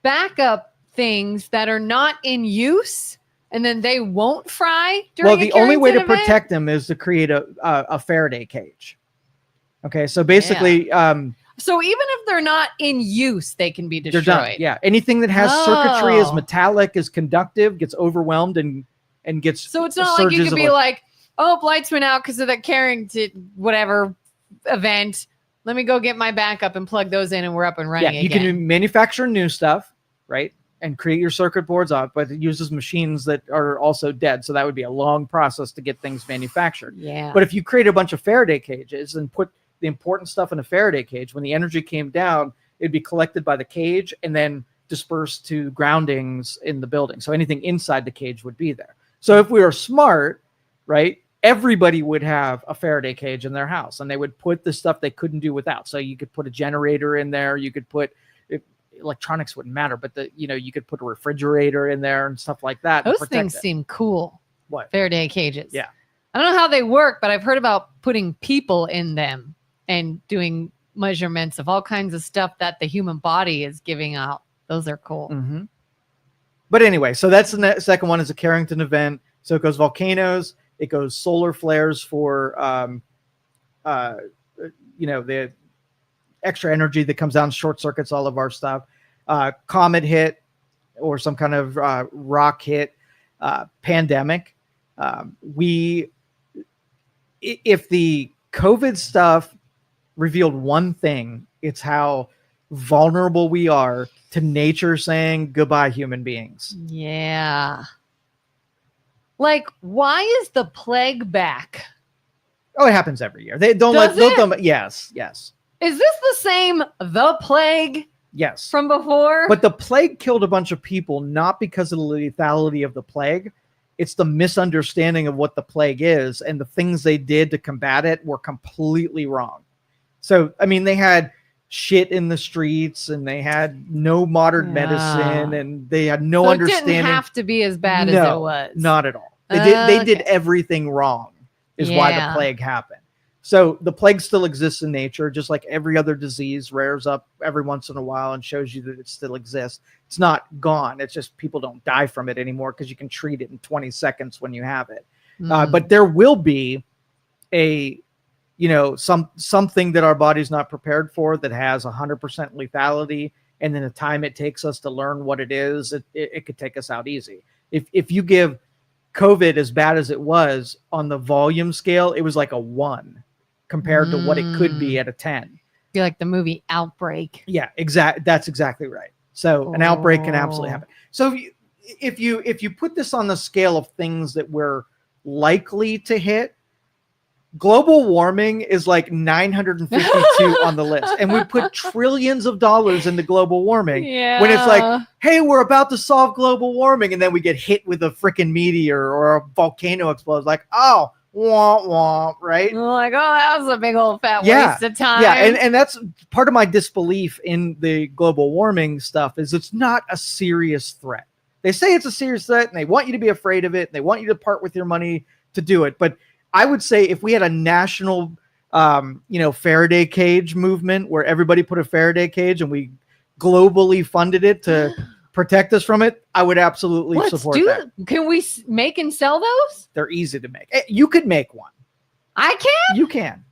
backup things that are not in use, and then they won't fry during the only way to protect them is to create a Faraday cage. Okay, so basically, so even if they're not in use, they can be destroyed. They're done. Yeah, anything that has circuitry, is metallic, is conductive, gets overwhelmed and gets. So it's not like you could be like, oh, lights went out because of the Carrington whatever event. Let me go get my backup and plug those in, and we're up and running. Yeah, you can manufacture new stuff, right, and create your circuit boards up, but it uses machines that are also dead. So that would be a long process to get things manufactured. Yeah. But if you create a bunch of Faraday cages and put the important stuff in a Faraday cage, when the energy came down, it'd be collected by the cage and then dispersed to groundings in the building. So anything inside the cage would be there. So if we were smart, right, everybody would have a Faraday cage in their house, and they would put the stuff they couldn't do without. So you could put a generator in there. You could put electronics wouldn't matter, but you could put a refrigerator in there and stuff like that. Those things seem cool. What? Faraday cages. Yeah. I don't know how they work, but I've heard about putting people in them and doing measurements of all kinds of stuff that the human body is giving out. Those are cool. Mm-hmm. But anyway, so that's the second one is a Carrington event. So it goes volcanoes, it goes solar flares for, the extra energy that comes down, short circuits all of our stuff, comet hit or some kind of rock hit, pandemic. If the COVID stuff revealed one thing, it's how vulnerable we are to nature saying goodbye, human beings. Yeah. Like, why is the plague back? Oh, it happens every year. They don't yes. Is this the same the plague? Yes. From before? But the plague killed a bunch of people, not because of the lethality of the plague. It's the misunderstanding of what the plague is, and the things they did to combat it were completely wrong. So, I mean, they had shit in the streets, and they had no modern medicine, and they had no understanding. It didn't have to be as bad as it was. Not at all. They did everything wrong, is why the plague happened. So the plague still exists in nature, just like every other disease rears up every once in a while and shows you that it still exists. It's not gone. It's just people don't die from it anymore because you can treat it in 20 seconds when you have it. But there will be something that our body's not prepared for that has 100% lethality. And then the time it takes us to learn what it is, it could take us out easy. If you give COVID as bad as it was on the volume scale, it was like a 1 compared to what it could be at a 10. Be like the movie Outbreak. Yeah, that's exactly right. So an outbreak can absolutely happen. So if you put this on the scale of things that we're likely to hit, global warming is like 952 on the list. And we put trillions of dollars into global warming when it's like, hey, we're about to solve global warming. And then we get hit with a freaking meteor or a volcano explodes. Like, oh, womp womp, right? Like, oh, that was a big old fat waste of time. Yeah, and that's part of my disbelief in the global warming stuff is it's not a serious threat. They say it's a serious threat and they want you to be afraid of it and they want you to part with your money to do it. But I would say if we had a national, Faraday cage movement where everybody put a Faraday cage and we globally funded it to protect us from it, I would absolutely support that. Can we make and sell those? They're easy to make. You could make one. I can? You can.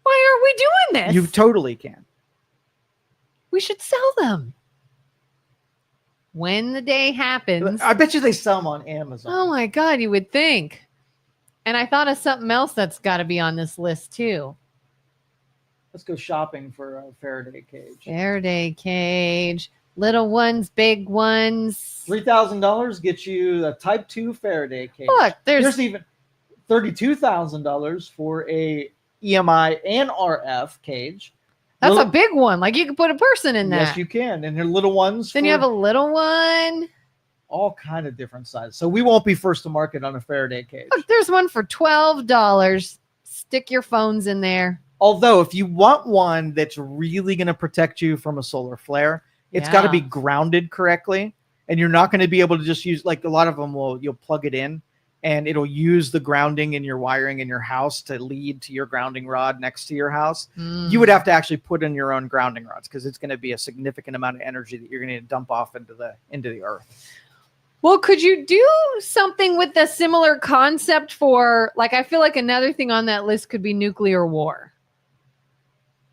Why are we doing this? You totally can. We should sell them. When the day happens. I bet you they sell them on Amazon. Oh my God, you would think. And I thought of something else that's got to be on this list too. Let's go shopping for a Faraday cage. Faraday cage. Little ones, big ones. $3,000 gets you a Type 2 Faraday cage. Look, there's even $32,000 for a EMI and RF cage. That's a big one. Like you can put a person in that. Yes, you can. And they're little ones. Then you have a little one. All kind of different sizes. So we won't be first to market on a Faraday cage. Look, there's one for $12. Stick your phones in there. Although if you want one that's really going to protect you from a solar flare, it's got to be grounded correctly. And you're not going to be able to just use, like a lot of them you'll plug it in and it'll use the grounding in your wiring in your house to lead to your grounding rod next to your house. You would have to actually put in your own grounding rods because it's going to be a significant amount of energy that you're going to dump off into the earth. Well, could you do something with a similar concept for, like, I feel like another thing on that list could be nuclear war.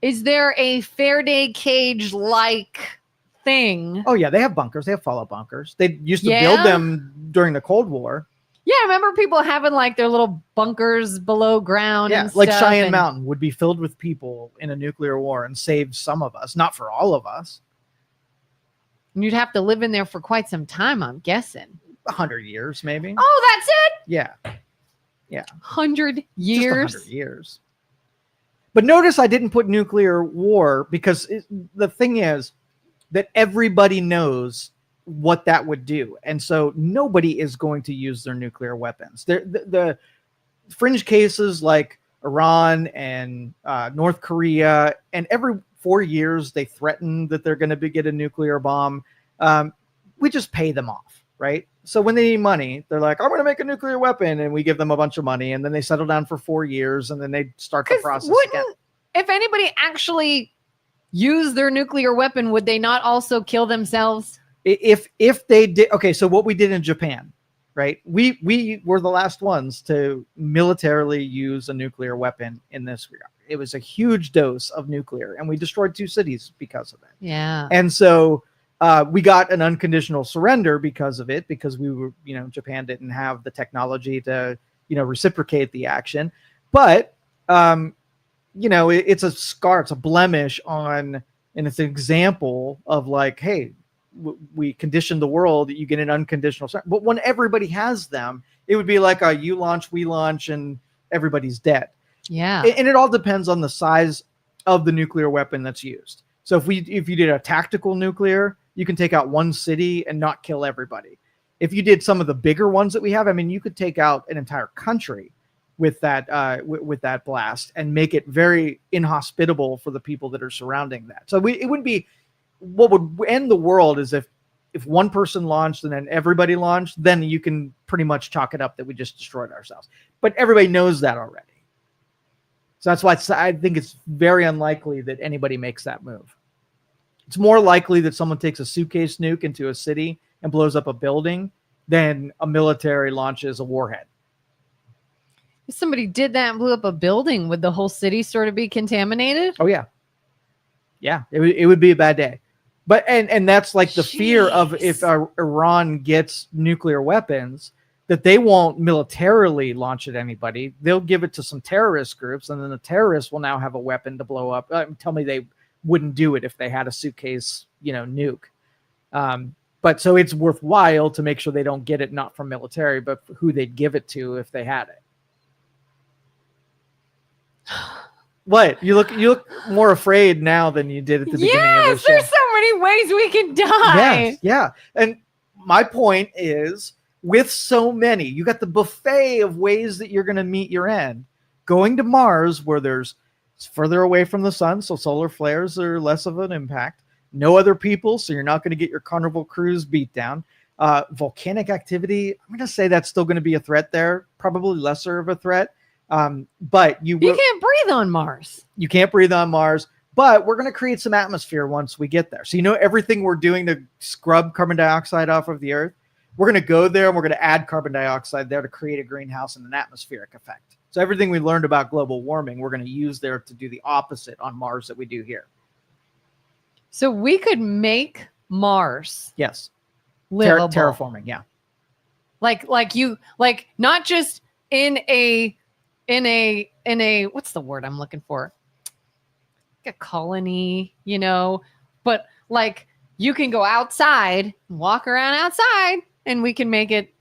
Is there a Faraday cage-like thing? Oh, yeah. They have bunkers. They have fallout bunkers. They used to build them during the Cold War. Yeah, I remember people having, like, their little bunkers below ground and stuff. Like Cheyenne Mountain would be filled with people in a nuclear war and save some of us. Not for all of us. And you'd have to live in there for quite some time, I'm guessing. 100 years, maybe. Oh, that's it? Yeah. 100 years? Just 100 years. But notice I didn't put nuclear war because the thing is that everybody knows what that would do. And so nobody is going to use their nuclear weapons. The fringe cases like Iran and North Korea, and every 4 years they threaten that they're going to get a nuclear bomb. We just pay them off, right? So when they need money, they're like, I'm going to make a nuclear weapon. And we give them a bunch of money. And then they settle down for 4 years. And then they start the process again. if anybody actually used their nuclear weapon, would they not also kill themselves? If they did, okay, so what we did in Japan, right? We were the last ones to militarily use a nuclear weapon in this regard. It was a huge dose of nuclear, and we destroyed 2 cities because of it. Yeah. And so we got an unconditional surrender because of it, because we were, Japan didn't have the technology to, reciprocate the action. But, it's a scar, it's a blemish on, and it's an example of like, hey, we condition the world that you get an unconditional surrender. But when everybody has them, it would be like you launch, we launch, and everybody's dead. Yeah. And it all depends on the size of the nuclear weapon that's used. So if you did a tactical nuclear, you can take out 1 city and not kill everybody. If you did some of the bigger ones that we have, I mean, you could take out an entire country with that with that blast and make it very inhospitable for the people that are surrounding that. So it wouldn't be, what would end the world is if 1 person launched and then everybody launched, then you can pretty much chalk it up that we just destroyed ourselves. But everybody knows that already. So that's why I think it's very unlikely that anybody makes that move. It's more likely that someone takes a suitcase nuke into a city and blows up a building than a military launches a warhead. If somebody did that and blew up a building, would the whole city sort of be contaminated? Oh, yeah. Yeah, it would be a bad day. But and that's like the fear of if Iran gets nuclear weapons, that they won't militarily launch at anybody. They'll give it to some terrorist groups, and then the terrorists will now have a weapon to blow up. Tell me they wouldn't do it if they had a suitcase, nuke. But so it's worthwhile to make sure they don't get it, not from military, but who they'd give it to if they had it. What? You look more afraid now than you did at the beginning of the show. There's so many ways we can die. Yes, yeah. And my point is, with so many, you got the buffet of ways that you're going to meet your end. Going to Mars, where it's further away from the sun, so solar flares are less of an impact. No other people, so you're not going to get your Carnival cruise beat down. Volcanic activity, I'm going to say that's still going to be a threat there, probably lesser of a threat. But you can't breathe on Mars. You can't breathe on Mars, but we're going to create some atmosphere once we get there. So everything we're doing to scrub carbon dioxide off of the Earth, we're going to go there and we're going to add carbon dioxide there to create a greenhouse and an atmospheric effect. So everything we learned about global warming, we're going to use there to do the opposite on Mars that we do here. So we could make Mars. Yes. Livable. Terraforming. Yeah. Like not just in a what's the word I'm looking for? Like a colony, but like you can go outside, walk around outside, and we can make it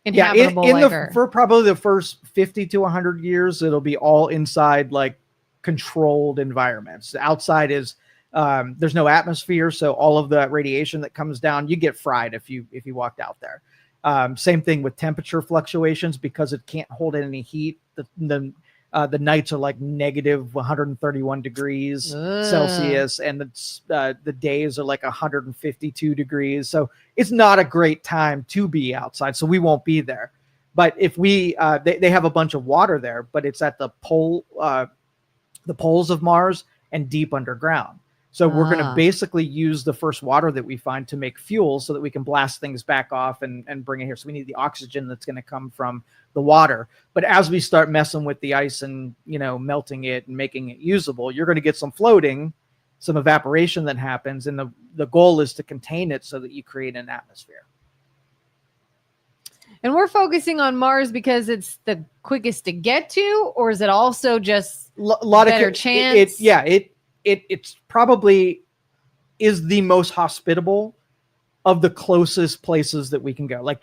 inhabitable. For probably the first 50 to 100 years, it'll be all inside, like controlled environments. Outside is there's no atmosphere, so all of the radiation that comes down, you get fried if you walked out there. Same thing with temperature fluctuations, because it can't hold any heat. The nights are like negative 131 degrees Celsius, and the days are like 152 degrees. So it's not a great time to be outside. So we won't be there. But if they have a bunch of water there, but it's at the poles of Mars and deep underground. So we're going to basically use the first water that we find to make fuel so that we can blast things back off and bring it here. So we need the oxygen that's going to come from the water. But as we start messing with the ice and, melting it and making it usable, you're going to get some floating, some evaporation that happens. And the goal is to contain it so that you create an atmosphere. And we're focusing on Mars because it's the quickest to get to, or is it also just better chance? It's probably is the most hospitable of the closest places that we can go. Like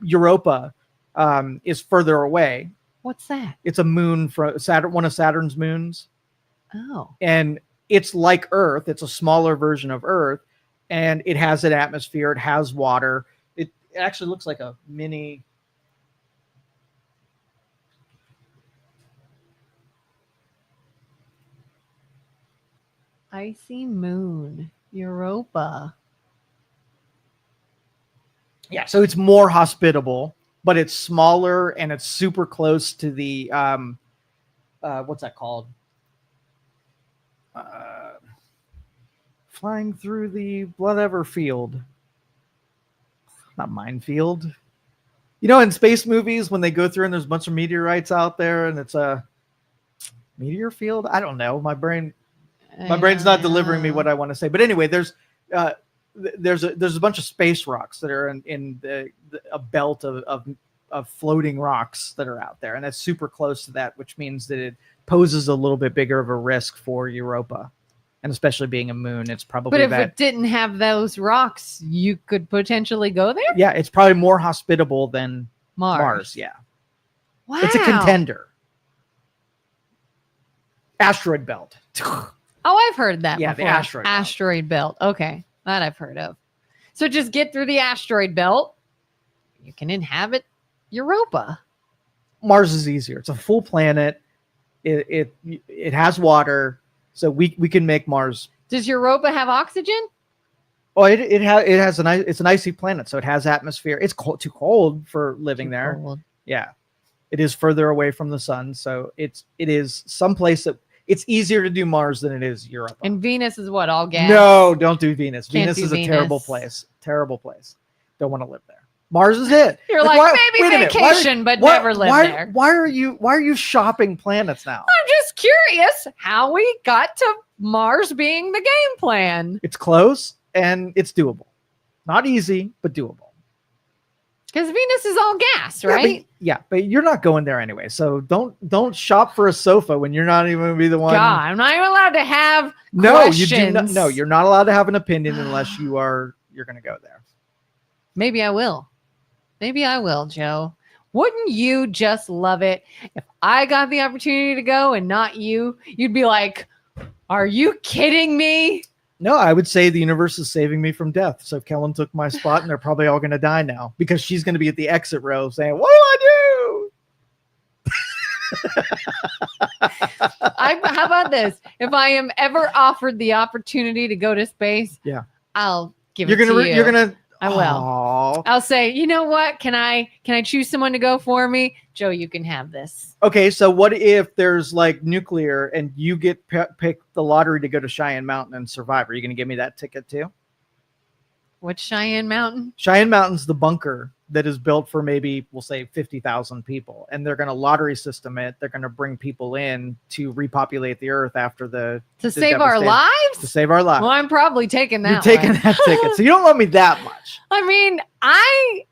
Europa is further away. What's that? It's a moon from Saturn, one of Saturn's moons. Oh. And it's like Earth. It's a smaller version of Earth, and it has an atmosphere. It has water. It actually looks like a mini. Icy moon, Europa. Yeah, so it's more hospitable, but it's smaller and it's super close to the what's that called? flying through the whatever field. Not minefield. You know, in space movies, when they go through and there's a bunch of meteorites out there and it's a meteor field. I don't know. My brain's not delivering me what I want to say. But anyway, there's a bunch of space rocks that are in a belt of floating rocks that are out there, and that's super close to that, which means that it poses a little bit bigger of a risk for Europa, and especially being a moon, it's probably. But if it didn't have those rocks, you could potentially go there. Yeah, it's probably more hospitable than Mars. Yeah, Wow, it's a contender. Asteroid belt. Oh, I've heard that. Yeah, before. the asteroid belt. Okay, that I've heard of. So just get through the asteroid belt. You can inhabit Europa. Mars is easier. It's a full planet. It has water, so we can make Mars. Does Europa have oxygen? Oh, it has it's an icy planet, so it has atmosphere. It's too cold for living there. Cold. Yeah, it is further away from the sun, so it is someplace that it's easier to do Mars than it is Europa. And Venus is what, all gas? No, don't do Venus. Can't Venus do is a Venus. terrible place. Terrible place. Don't want to live there. Mars is it. You're like maybe vacation, but never live there. Why are you shopping planets now? I'm just curious how we got to Mars being the game plan. It's close and it's doable. Not easy, but doable. Because Venus is all gas, right? But you're not going there anyway. So don't shop for a sofa when you're not even going to be the one. God, I'm not even allowed to have questions. You do not. No, you're not allowed to have an opinion unless you're going to go there. Maybe I will. Maybe I will, Joe. Wouldn't you just love it if I got the opportunity to go and not you? You'd be like, are you kidding me? No, I would say the universe is saving me from death. So Kellen took my spot and they're probably all going to die now because she's going to be at the exit row saying, what do I do? How about this? If I am ever offered the opportunity to go to space, I'll give it to you. You're going to. I will. Aww. I'll say, you know what? Can I choose someone to go for me? Joe, you can have this. Okay, so what if there's like nuclear and you get picked the lottery to go to Cheyenne Mountain and survive? Are you going to give me that ticket too? What's Cheyenne Mountain? Cheyenne Mountain's the bunker that is built for maybe, we'll say 50,000 people. And they're going to lottery system it. They're going to bring people in to repopulate the earth after to save our lives? To save our lives. Well, I'm probably taking that. You're taking that ticket. So you don't love me that much. I mean, I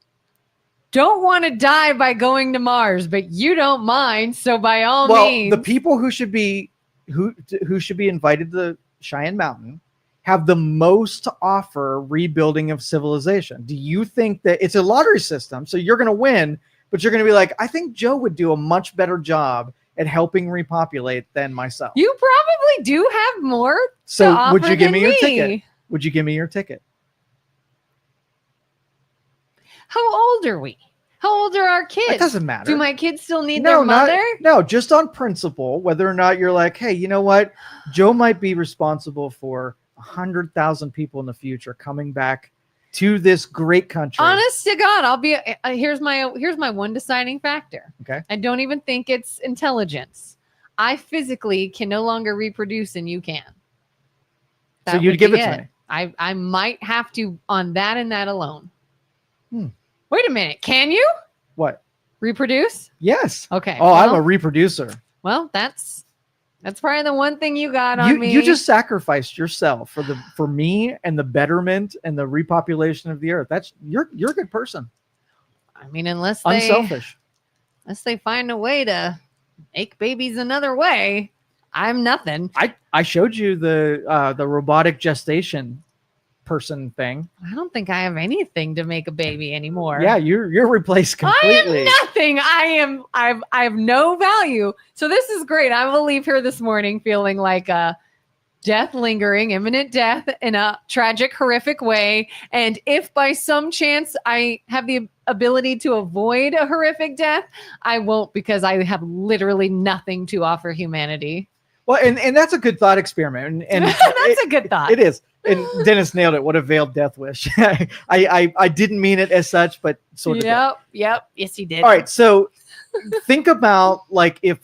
don't want to die by going to Mars, but you don't mind. So by all means. The people who should be invited to Cheyenne Mountain have the most to offer rebuilding of civilization. Do you think that it's a lottery system? So you're going to win, but you're going to be like, I think Joe would do a much better job at helping repopulate than myself. You probably do have more. So would you give me your ticket? Would you give me your ticket? How old are we? How old are our kids? It doesn't matter. Do my kids still need their mother? No, just on principle, whether or not you're like, hey, you know what? Joe might be responsible for 100,000 people in the future coming back to this great country. Honest to God, I'll be. Here's my one deciding factor. Okay. I don't even think it's intelligence. I physically can no longer reproduce, and you can. So you'd give it to me. I might have to on that and that alone. Wait a minute. Can you? What? Reproduce? Yes. Okay. Oh, I'm a reproducer. Well, that's probably the one thing you got on me. You just sacrificed yourself for me and the betterment and the repopulation of the earth. You're a good person. I mean, unless they find a way to make babies another way, I'm nothing. I showed you the robotic gestation person thing. I don't think I have anything to make a baby anymore. Yeah, you're replaced completely. I am nothing. I have no value. So this is great. I will leave here this morning feeling like a death lingering, imminent death in a tragic, horrific way. And if by some chance I have the ability to avoid a horrific death, I won't, because I have literally nothing to offer humanity. Well, and that's a good thought experiment. And that's a good thought. It is. And Dennis nailed it. What a veiled death wish. I didn't mean it as such, but sort of. Yep. Yes, he did. All right. So think about like if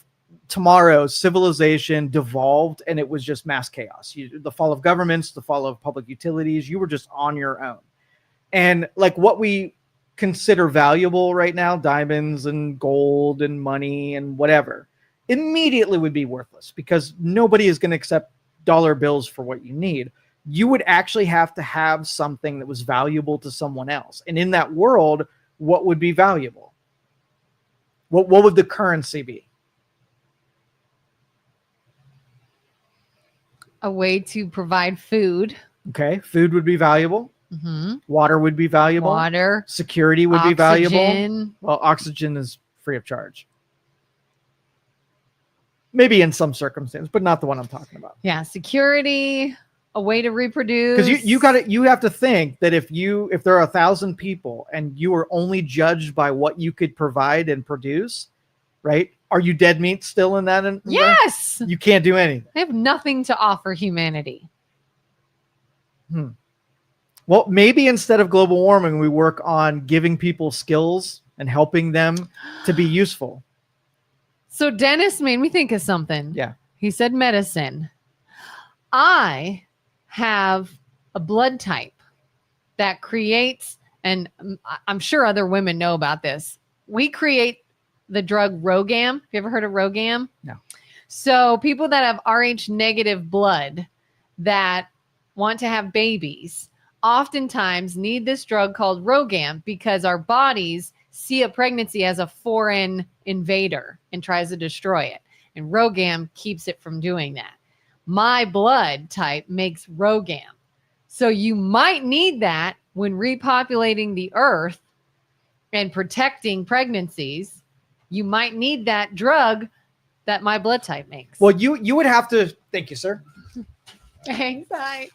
tomorrow civilization devolved and it was just mass chaos. The fall of governments, the fall of public utilities, you were just on your own. And like what we consider valuable right now, diamonds and gold and money and whatever, immediately would be worthless because nobody is going to accept dollar bills for what you need. You would actually have to have something that was valuable to someone else. And in that world, what would be valuable? What would the currency be? A way to provide food. Okay. Food would be valuable. Mm-hmm. Water would be valuable. Water. Security would be valuable. Well, oxygen is free of charge. Maybe in some circumstances, but not the one I'm talking about. Yeah. Security, a way to reproduce. Because you have to think that if there are 1,000 people and you are only judged by what you could provide and produce, right? Are you dead meat still in that? Yes. You can't do anything. They have nothing to offer humanity. Well, maybe instead of global warming, we work on giving people skills and helping them to be useful. So Dennis made me think of something. Yeah. He said medicine. I have a blood type that creates, and I'm sure other women know about this. We create the drug Rogam. Have you ever heard of Rogam? No. So people that have Rh negative blood that want to have babies oftentimes need this drug called Rogam because our bodies see a pregnancy as a foreign invader and tries to destroy it. And Rogam keeps it from doing that. My blood type makes Rogam. So you might need that when repopulating the earth and protecting pregnancies. You might need that drug that my blood type makes. Well, you would have to, thank you, sir. Thanks. Bye.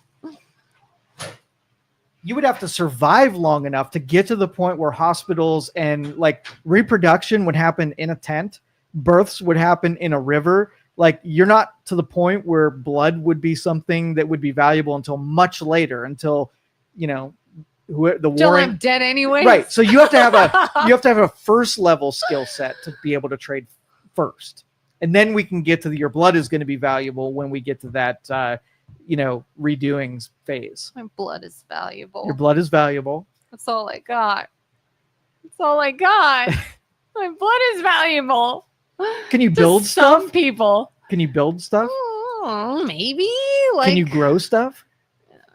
You would have to survive long enough to get to the point where hospitals and like reproduction would happen in a tent, births would happen in a river. Like you're not to the point where blood would be something that would be valuable until much later, until, the war. I'm dead anyway. Right. So you have to have a first level skill set to be able to trade first. And then we can get to your blood is going to be valuable when we get to that, redoing phase. My blood is valuable. Your blood is valuable. That's all I got. That's all I got. My blood is valuable. Can you build stuff? Some people. Can you build stuff? Maybe. Can you grow stuff?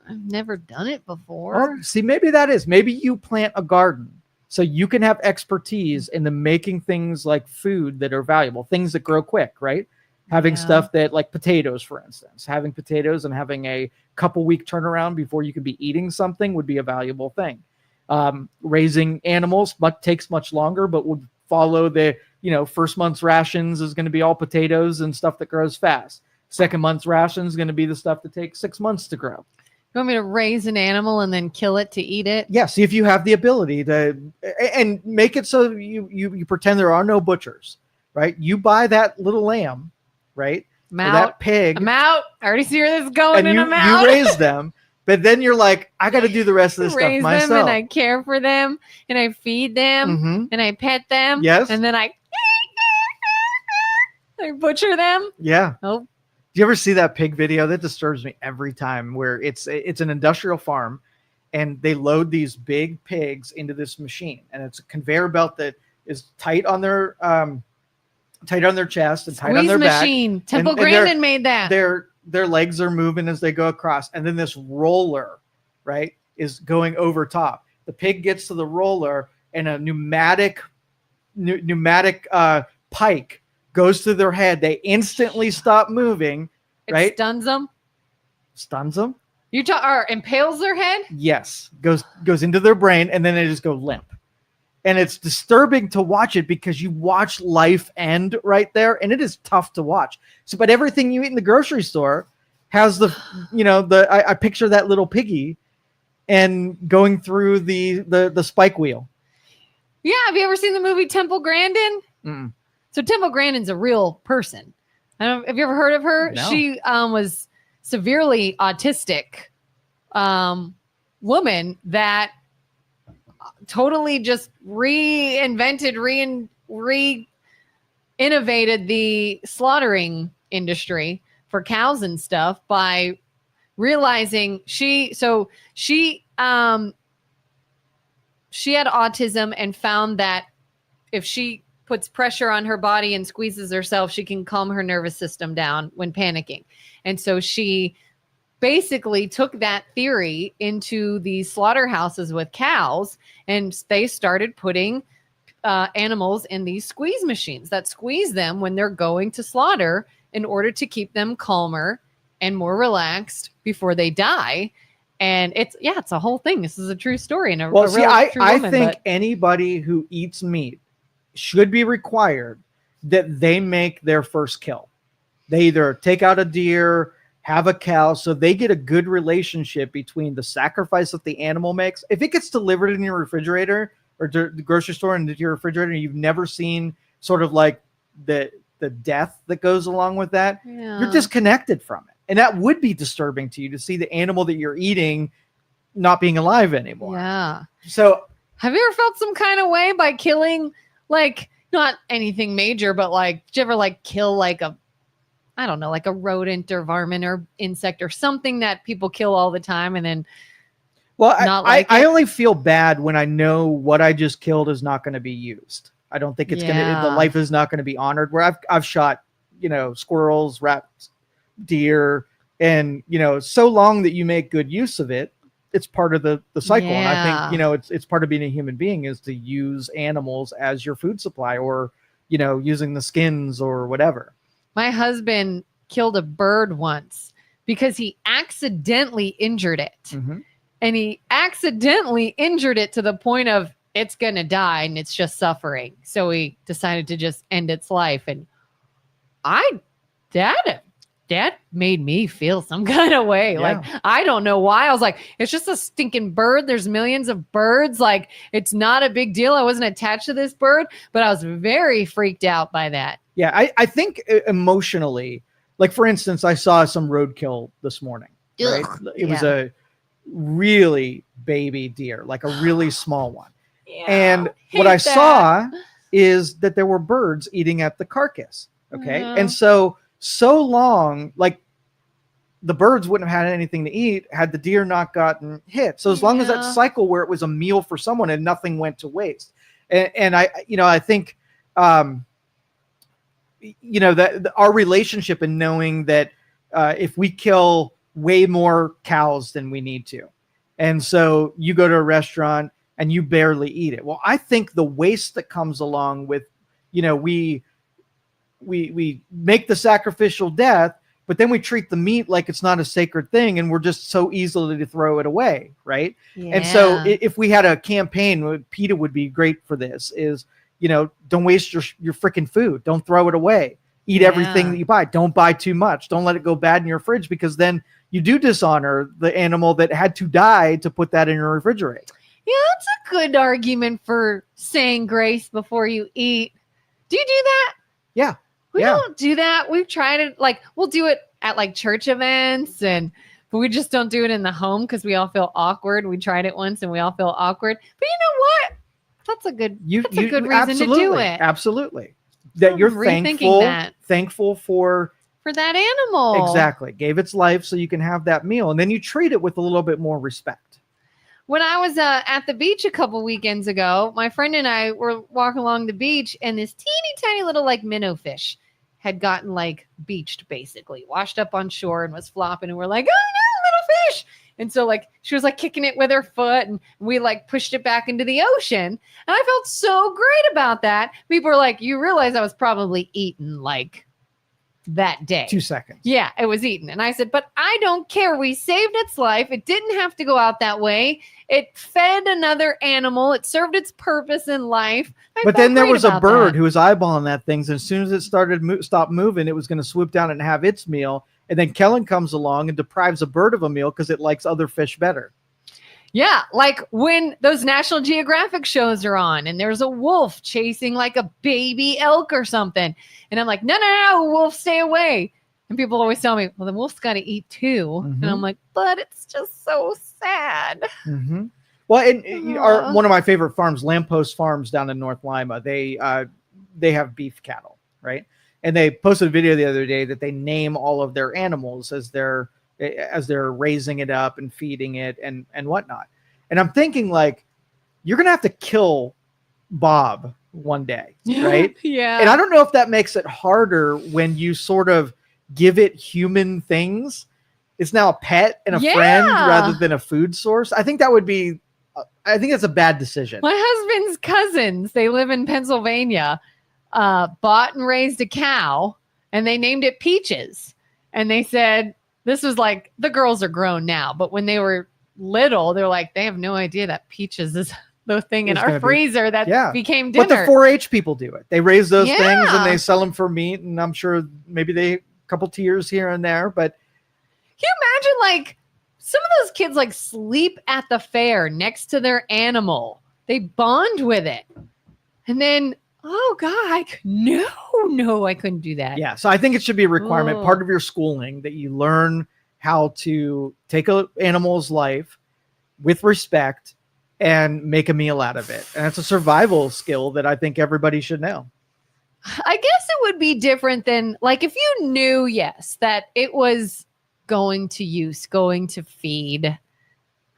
I've never done it before. Oh, see, maybe you plant a garden so you can have expertise in the making things like food that are valuable, things that grow quick, right? Having stuff that like potatoes, for instance, having potatoes and having a couple week turnaround before you could be eating something would be a valuable thing. Raising animals takes much longer, but would follow the, first month's rations is going to be all potatoes and stuff that grows fast. Second month's rations is going to be the stuff that takes 6 months to grow. You want me to raise an animal and then kill it to eat it? Yeah. See if you have the ability to, and make it so you pretend there are no butchers, right? You buy that little lamb, right? That pig. I'm out. I already see where this is going, and I'm out. You raise them, but then you're like, I got to do the rest of this stuff myself. Raise them, and I care for them, and I feed them, and I pet them. Yes. And then I butcher them. Yeah. Oh. Do you ever see that pig video? That disturbs me every time, where it's an industrial farm and they load these big pigs into this machine, and it's a conveyor belt that is tight on their chest and tight on their machine. back. Temple Grandin made that. Their legs are moving as they go across, and then this roller, right, is going over top. The pig gets to the roller, and a pneumatic pike goes through their head. They instantly stop moving. Right? It stuns them. Stuns them. Or impales their head. Yes, goes into their brain, and then they just go limp. And it's disturbing to watch it because you watch life end right there, and it is tough to watch. So, but everything you eat in the grocery store has I picture that little piggy and going through the spike wheel. Yeah, have you ever seen the movie Temple Grandin? Mm-mm. So Temple Grandin's a real person. Have you ever heard of her? No. She was severely autistic woman that totally just reinvented, innovated the slaughtering industry for cows and stuff by realizing she had autism and found that if she puts pressure on her body and squeezes herself, she can calm her nervous system down when panicking. And so she basically took that theory into these slaughterhouses with cows, and they started putting animals in these squeeze machines that squeeze them when they're going to slaughter in order to keep them calmer and more relaxed before they die. And it's a whole thing. This is a true story. And I think anybody who eats meat should be required that they make their first kill. They either take out a deer, have a cow, so they get a good relationship between the sacrifice that the animal makes. If it gets delivered in your refrigerator or to the grocery store and into your refrigerator, and you've never seen sort of like the death that goes along with that, you're disconnected from it. And that would be disturbing to you to see the animal that you're eating not being alive anymore. Yeah. So have you ever felt some kind of way by killing, like, not anything major, but like, did you ever like kill like a rodent or varmint or insect or something that people kill all the time and then I only feel bad when I know what I just killed is not going to be used. I don't think the life is not going to be honored. Where I've shot, squirrels, rats, deer, and, so long that you make good use of it, it's part of the cycle. And I think, it's part of being a human being is to use animals as your food supply or, using the skins or whatever. My husband killed a bird once because he accidentally injured it. Mm-hmm. And he accidentally injured it to the point of it's going to die and it's just suffering. So he decided to just end its life. And Dad made me feel some kind of way. Yeah. Like, I don't know why. I was like, it's just a stinking bird. There's millions of birds. Like, it's not a big deal. I wasn't attached to this bird, but I was very freaked out by that. Yeah, I think emotionally, like, for instance, I saw some roadkill this morning. Right? It was a really baby deer, like a really small one. Yeah, and what I saw is that there were birds eating at the carcass. Okay. Yeah. And so long, like, the birds wouldn't have had anything to eat had the deer not gotten hit. So as long as that cycle where it was a meal for someone and nothing went to waste. And I think, that our relationship and knowing that if we kill way more cows than we need to, and so you go to a restaurant and you barely eat it. Well, I think the waste that comes along with, we make the sacrificial death, but then we treat the meat like it's not a sacred thing, and we're just so easily to throw it away, right? Yeah. And so if we had a campaign, PETA would be great for this, is, don't waste your freaking food. Don't throw it away. Eat everything that you buy. Don't buy too much. Don't let it go bad in your fridge, because then you do dishonor the animal that had to die to put that in your refrigerator. Yeah, that's a good argument for saying grace before you eat. Do you do that? Yeah. We don't do that. We've tried it. Like, we'll do it at like church events, but we just don't do it in the home because we all feel awkward. We tried it once and we all feel awkward. But you know what? That's a good reason to do it. Absolutely. That you're thankful for that animal. Exactly. Gave its life so you can have that meal. And then you treat it with a little bit more respect. When I was at the beach a couple weekends ago, my friend and I were walking along the beach, and this teeny tiny little like minnow fish had gotten like beached, basically washed up on shore and was flopping. And we're like, oh no, little fish. And so like she was like kicking it with her foot, and we like pushed it back into the ocean. And I felt so great about that. People were like, you realize I was probably eaten like that day. 2 seconds. Yeah, it was eaten. And I said, but I don't care. We saved its life. It didn't have to go out that way. It fed another animal. It served its purpose in life. But then there was a bird who was eyeballing that thing. And as soon as it stopped moving, it was going to swoop down and have its meal. And then Kelin comes along and deprives a bird of a meal because it likes other fish better. Yeah, like when those National Geographic shows are on and there's a wolf chasing like a baby elk or something. And I'm like, no, wolf, stay away. And people always tell me, well, the wolf's got to eat too. Mm-hmm. And I'm like, but it's just so sad. Mm-hmm. Well, and one of my favorite farms, Lamppost Farms down in North Lima, they have beef cattle. right? And they posted a video the other day that they name all of their animals as they're raising it up and feeding it and whatnot. And I'm thinking, like, you're gonna have to kill Bob one day, right? Yeah. And I don't know if that makes it harder when you sort of give it human things. It's now a pet and a friend rather than a food source. I think that's a bad decision. My husband's cousins, they live in Pennsylvania, bought and raised a cow, and they named it Peaches. And they said, this was like, the girls are grown now, but when they were little, they're like, they have no idea that Peaches is the thing in our freezer that became dinner. But the 4-H people do it. They raise those things and they sell them for meat. And I'm sure maybe they a couple tiers here and there. But can you imagine, like, some of those kids like sleep at the fair next to their animal. They bond with it. And then, oh God, no, I couldn't do that. Yeah. So I think it should be a requirement, part of your schooling, that you learn how to take an animal's life with respect and make a meal out of it. And it's a survival skill that I think everybody should know. I guess it would be different than, like, if you knew, that it was going to feed. I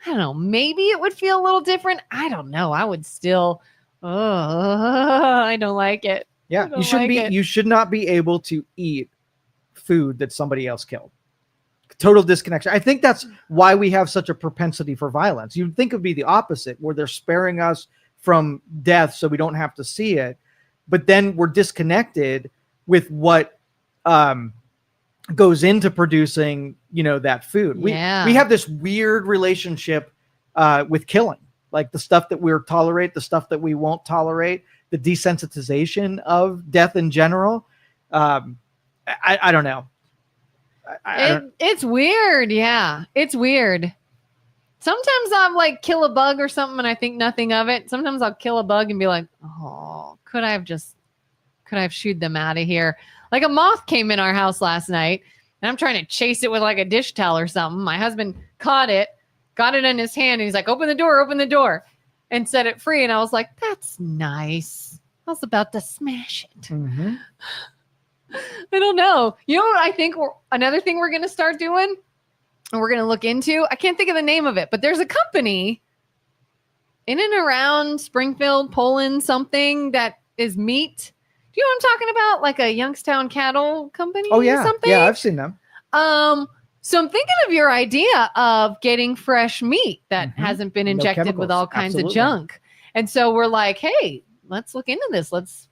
don't know. Maybe it would feel a little different. I don't know. I would still, I don't like it. Yeah. You should not be able to eat food that somebody else killed. Total disconnection. I think that's why we have such a propensity for violence. You'd think it would be the opposite, where they're sparing us from death so we don't have to see it. But then we're disconnected with what goes into producing, that food. We have this weird relationship with killing, like the stuff that we'll tolerate, the stuff that we won't tolerate, the desensitization of death in general. I don't know. It's weird. Yeah, it's weird. Sometimes I'll like kill a bug or something and I think nothing of it. Sometimes I'll kill a bug and be like, oh, could I have shooed them out of here? Like a moth came in our house last night and I'm trying to chase it with like a dish towel or something. My husband caught it, got it in his hand. And he's like, open the door, and set it free. And I was like, that's nice. I was about to smash it. Mm-hmm. I don't know. You know what I think another thing we're going to start doing and we're going to look into? I can't think of the name of it, but there's a company in and around Springfield, Poland, something that is meat. Do you know what I'm talking about? Like a Youngstown cattle company or something? Yeah, I've seen them. So I'm thinking of your idea of getting fresh meat that hasn't been injected with all kinds of junk. And so we're like, hey, let's look into this. Let's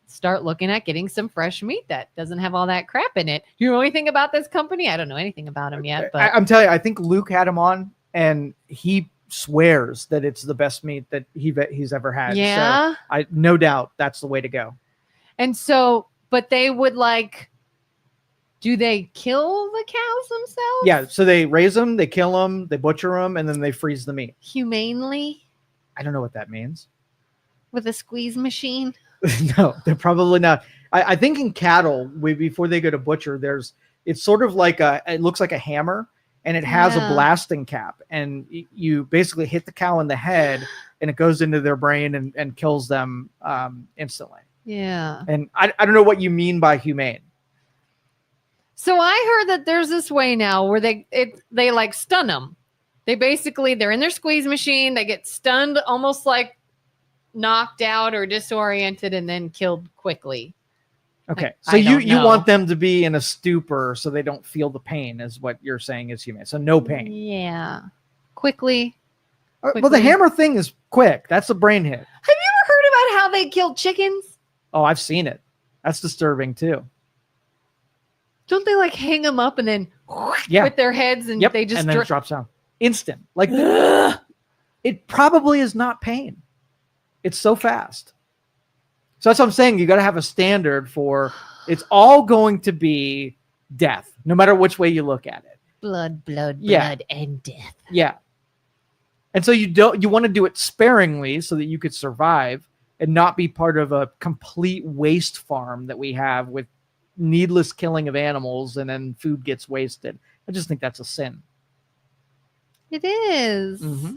start looking at getting some fresh meat that doesn't have all that crap in it. Do you know anything about this company? I don't know anything about them yet. But I'm telling you, I think Luke had him on and he swears that it's the best meat that he's ever had. Yeah. So no doubt that's the way to go. And so, but they would do they kill the cows themselves? Yeah. So they raise them, they kill them, they butcher them, and then they freeze the meat. Humanely? I don't know what that means. With a squeeze machine? No, they're probably not. I think in cattle, before they go to butcher, it's sort of like it looks like a hammer and it has a blasting cap and you basically hit the cow in the head and it goes into their brain and kills them instantly. Yeah. And I don't know what you mean by humane. So I heard that there's this way now where they like stun them. They're in their squeeze machine. They get stunned almost like knocked out or disoriented and then killed quickly. Okay. So you want them to be in a stupor so they don't feel the pain is what you're saying is humane. So no pain. Yeah. Quickly. Well, the hammer thing is quick. That's a brain hit. Have you ever heard about how they kill chickens? Oh, I've seen it. That's disturbing too. Don't they like hang them up and then with their heads and they just and then it drops down. Instant. Like it probably is not pain. It's so fast. So that's what I'm saying. You got to have a standard for it's all going to be death, no matter which way you look at it. Blood, and death. Yeah. And so you want to do it sparingly so that you could survive and not be part of a complete waste farm that we have with needless killing of animals and then food gets wasted. I just think that's a sin. It is. Mm-hmm.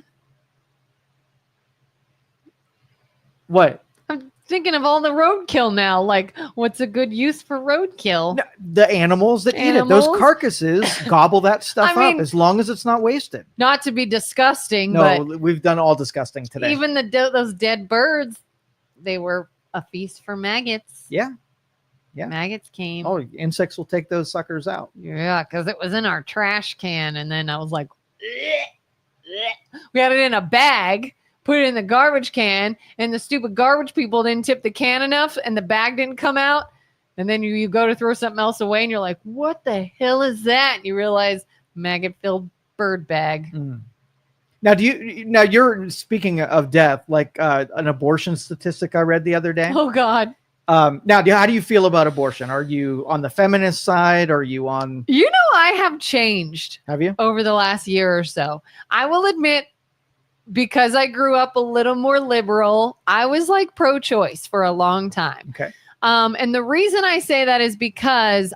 What? Thinking of all the roadkill now. Like, what's a good use for roadkill? No, the animals that eat it, those carcasses gobble that stuff up as long as it's not wasted. Not to be disgusting, no, but we've done all disgusting today. Even those dead birds, they were a feast for maggots. Yeah. Maggots came. Oh, insects will take those suckers out. Yeah, because it was in our trash can, and then I was like, we had it in a bag. Put it in the garbage can, and the stupid garbage people didn't tip the can enough, and the bag didn't come out. And then you go to throw something else away, and you're like, what the hell is that? And you realize maggot-filled bird bag. Mm. Now, you're speaking of death, like an abortion statistic I read the other day. Oh, God. Now, how do you feel about abortion? Are you on the feminist side? Are you on... I have changed. Have you? Over the last year or so. I will admit, because I grew up a little more liberal, I was like pro-choice for a long time. Okay. And the reason I say that is because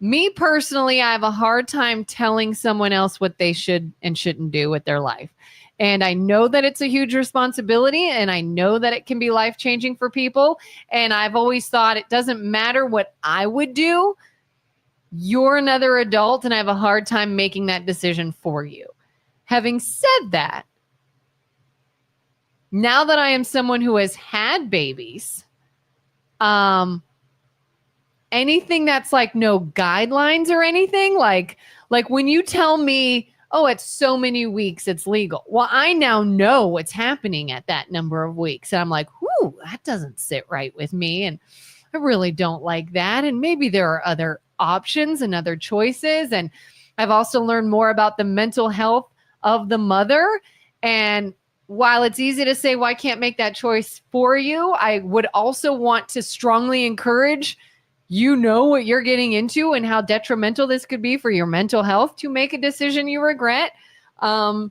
me personally, I have a hard time telling someone else what they should and shouldn't do with their life. And I know that it's a huge responsibility, and I know that it can be life-changing for people. And I've always thought it doesn't matter what I would do. You're another adult, and I have a hard time making that decision for you. Having said that, now that I am someone who has had babies, anything that's like no guidelines or anything, like when you tell me, oh, it's so many weeks, it's legal. Well, I now know what's happening at that number of weeks. And I'm like, whoo, that doesn't sit right with me. And I really don't like that. And maybe there are other options and other choices. And I've also learned more about the mental health of the mother. And while it's easy to say, well, I can't make that choice for you, I would also want to strongly encourage what you're getting into and how detrimental this could be for your mental health to make a decision you regret. And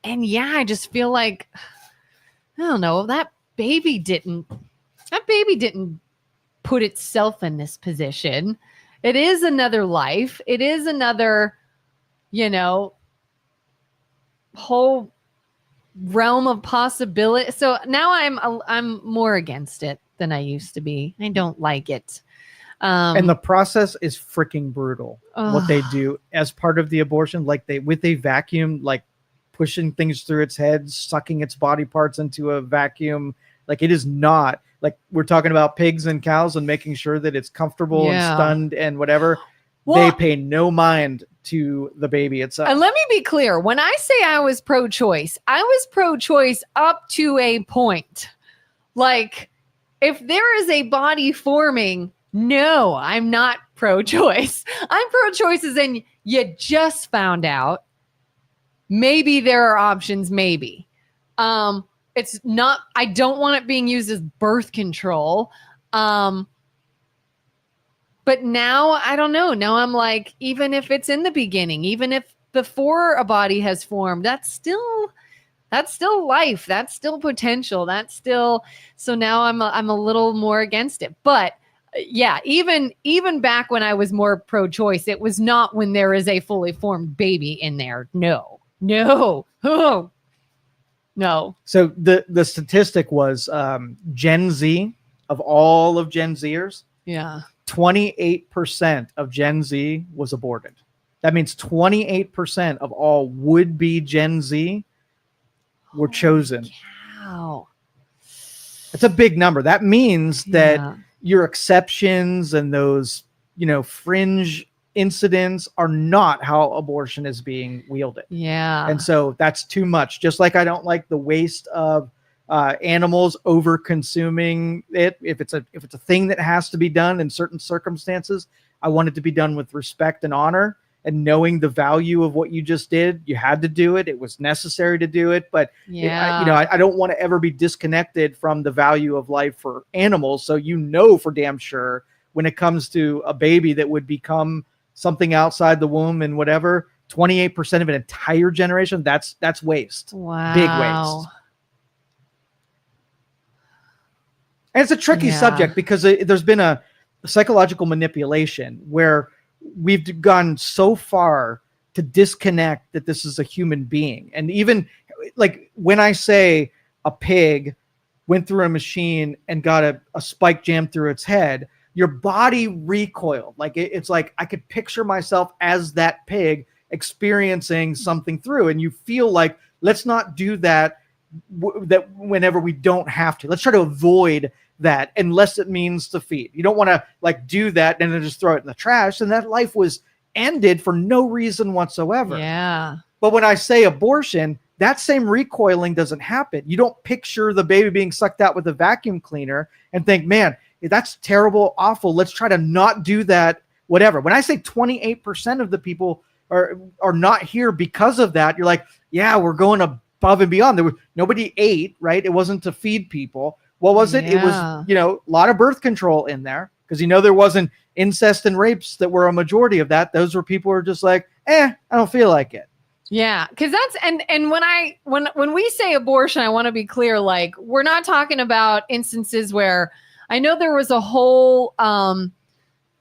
yeah, I just feel like, I don't know, that baby didn't put itself in this position. It is another life. It is another, whole realm of possibility. So now I'm more against it than I used to be. I don't like it. And the process is freaking brutal. What they do as part of the abortion, like with a vacuum, like pushing things through its head, sucking its body parts into a vacuum. Like it is not like we're talking about pigs and cows and making sure that it's comfortable and stunned and whatever. Well, they pay no mind to the baby itself. And let me be clear. When I say I was pro-choice up to a point. Like if there is a body forming, no, I'm not pro-choice. I'm pro-choice as in you just found out. Maybe there are options, maybe. It's not, I don't want it being used as birth control. But now, I don't know. Now I'm like, even if it's in the beginning, even if before a body has formed, that's still life. That's still potential. That's still, so now I'm a little more against it. But yeah, even back when I was more pro-choice, it was not when there is a fully formed baby in there. No. Oh, no. So the statistic was Gen Z, of all of Gen Zers. Yeah. 28% of Gen Z was aborted. That means 28% of all would-be Gen Z were chosen. Wow. That's a big number. That means that your exceptions and those, fringe incidents are not how abortion is being wielded. Yeah. And so that's too much. Just like I don't like the waste of animals over consuming it. If it's a thing that has to be done in certain circumstances, I want it to be done with respect and honor and knowing the value of what you just did. You had to do it. It was necessary to do it. But I don't want to ever be disconnected from the value of life for animals. So for damn sure when it comes to a baby that would become something outside the womb and whatever, 28% of an entire generation, that's waste. Wow. Big waste. And it's a tricky subject because there's been a psychological manipulation where we've gone so far to disconnect that this is a human being. And even like when I say a pig went through a machine and got a spike jammed through its head, your body recoiled. Like it's like I could picture myself as that pig experiencing something through, and you feel like, let's not do that that whenever we don't have to. Let's try to avoid that unless it means to feed. You don't want to like do that and then just throw it in the trash. And that life was ended for no reason whatsoever. Yeah. But when I say abortion, that same recoiling doesn't happen. You don't picture the baby being sucked out with a vacuum cleaner and think, man, that's terrible, awful. Let's try to not do that, whatever. When I say 28% of the people are not here because of that, you're like, yeah, we're going above and beyond. Nobody ate, right? It wasn't to feed people. What was it? Yeah. It was, a lot of birth control in there, because there wasn't incest and rapes that were a majority of that. Those were people who are just like, I don't feel like it. Yeah, because that's and when we say abortion, I want to be clear. Like, we're not talking about instances where I know there was a whole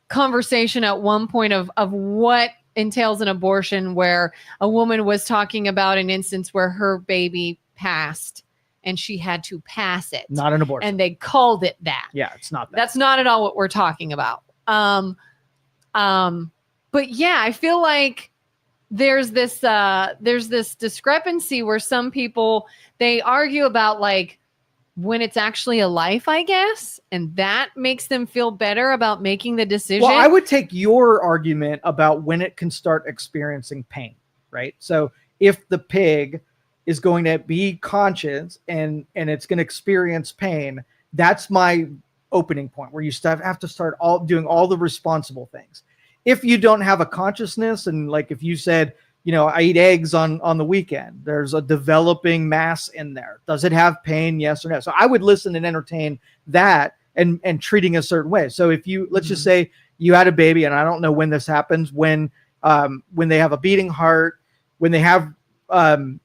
conversation at one point of what entails an abortion, where a woman was talking about an instance where her baby passed and she had to pass it. Not an abortion. And they called it that. Yeah, it's not that. That's not at all what we're talking about. But yeah, I feel like there's this discrepancy where some people, they argue about like when it's actually a life, I guess, and that makes them feel better about making the decision. Well, I would take your argument about when it can start experiencing pain, right? So if the pig is going to be conscious and it's going to experience pain, that's my opening point, where you have to start doing all the responsible things. If you don't have a consciousness, and like if you said, I eat eggs on the weekend, there's a developing mass in there. Does it have pain? Yes or no? So I would listen and entertain that and treating a certain way. So if you, let's just say you had a baby, and I don't know when this happens, when they have a beating heart, when they have an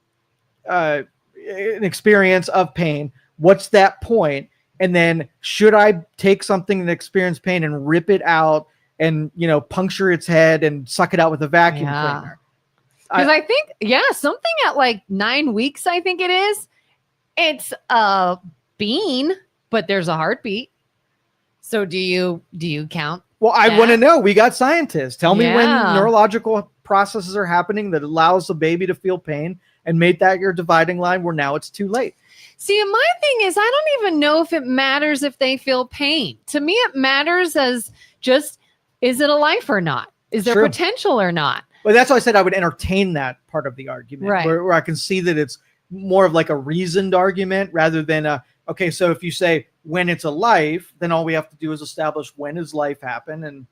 experience of pain, what's that point? And then should I take something that experience pain and rip it out and, puncture its head and suck it out with a vacuum cleaner? Because I think, something at like 9 weeks, I think it is. It's a bean, but there's a heartbeat. So do you count? Well, I want to know. We got scientists. Tell me when Yeah. neurological processes are happening that allows the baby to feel pain, and make that your dividing line where now it's too late. See, my thing is, I don't even know if it matters if they feel pain. To me, it matters as just, is it a life or not? Is there True. potential or not? Well, that's why I said I would entertain that part of the argument, Right. where I can see that it's more of like a reasoned argument rather than okay, so if you say when it's a life, then all we have to do is establish when does life happen, and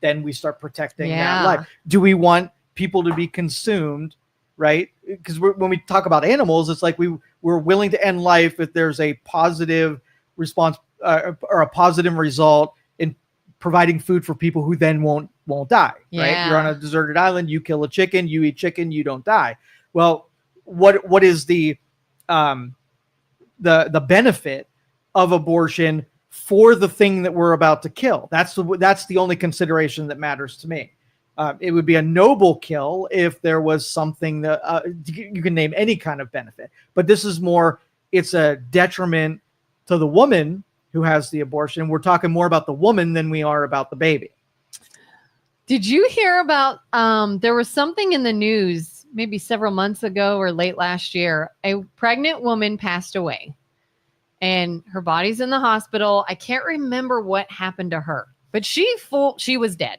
then we start protecting that life. Do we want people to be consumed, right? Because when we talk about animals, it's like we're willing to end life if there's a positive response or a positive result in providing food for people who then won't die, right? You're on a deserted island, you kill a chicken, you eat chicken, you don't die. Well, what is the benefit of abortion for the thing that we're about to kill? That's the only consideration that matters to me. It would be a noble kill if there was something that you can name any kind of benefit, but this is more, it's a detriment to the woman who has the abortion. We're talking more about the woman than we are about the baby. Did you hear about, there was something in the news maybe several months ago or late last year, a pregnant woman passed away and her body's in the hospital. I can't remember what happened to her, but she was dead.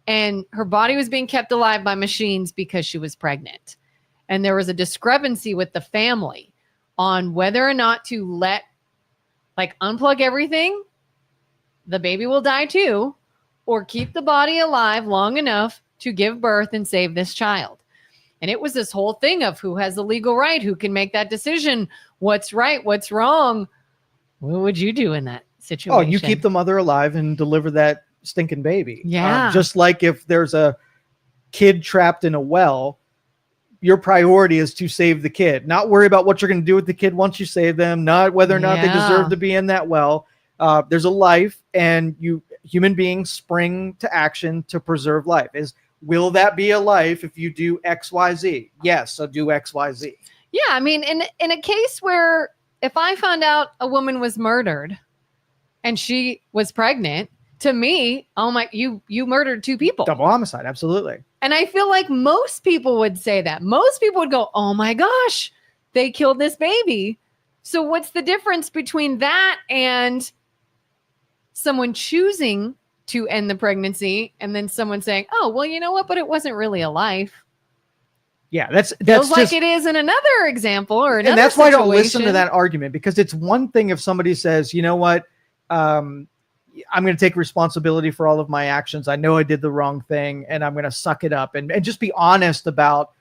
And her body was being kept alive by machines because she was pregnant. And there was a discrepancy with the family on whether or not to unplug everything, the baby will die too, or keep the body alive long enough to give birth and save this child. And it was this whole thing of who has the legal right, who can make that decision, what's right, what's wrong. What would you do in that situation? Oh, you keep the mother alive and deliver that stinking baby. Yeah. Just like if there's a kid trapped in a well, your priority is to save the kid, not worry about what you're going to do with the kid once you save them, not whether or not they deserve to be in that well. There's a life, and human beings spring to action to preserve life. Will that be a life if you do X, Y, Z? Yes. So do X, Y, Z. Yeah. I mean, in a case where if I found out a woman was murdered and she was pregnant, to me, oh my, you murdered 2 people. Double homicide, absolutely. And I feel like most people would say that. Most people would go, oh my gosh, they killed this baby. So what's the difference between that and someone choosing to end the pregnancy and then someone saying, oh, well, you know what? But it wasn't really a life. Yeah, that's Feels just, like it is in another example or another and that's why I don't listen to situation. that argument, because it's one thing if somebody says, you know what, I'm going to take responsibility for all of my actions. I know I did the wrong thing, and I'm going to suck it up and just be honest about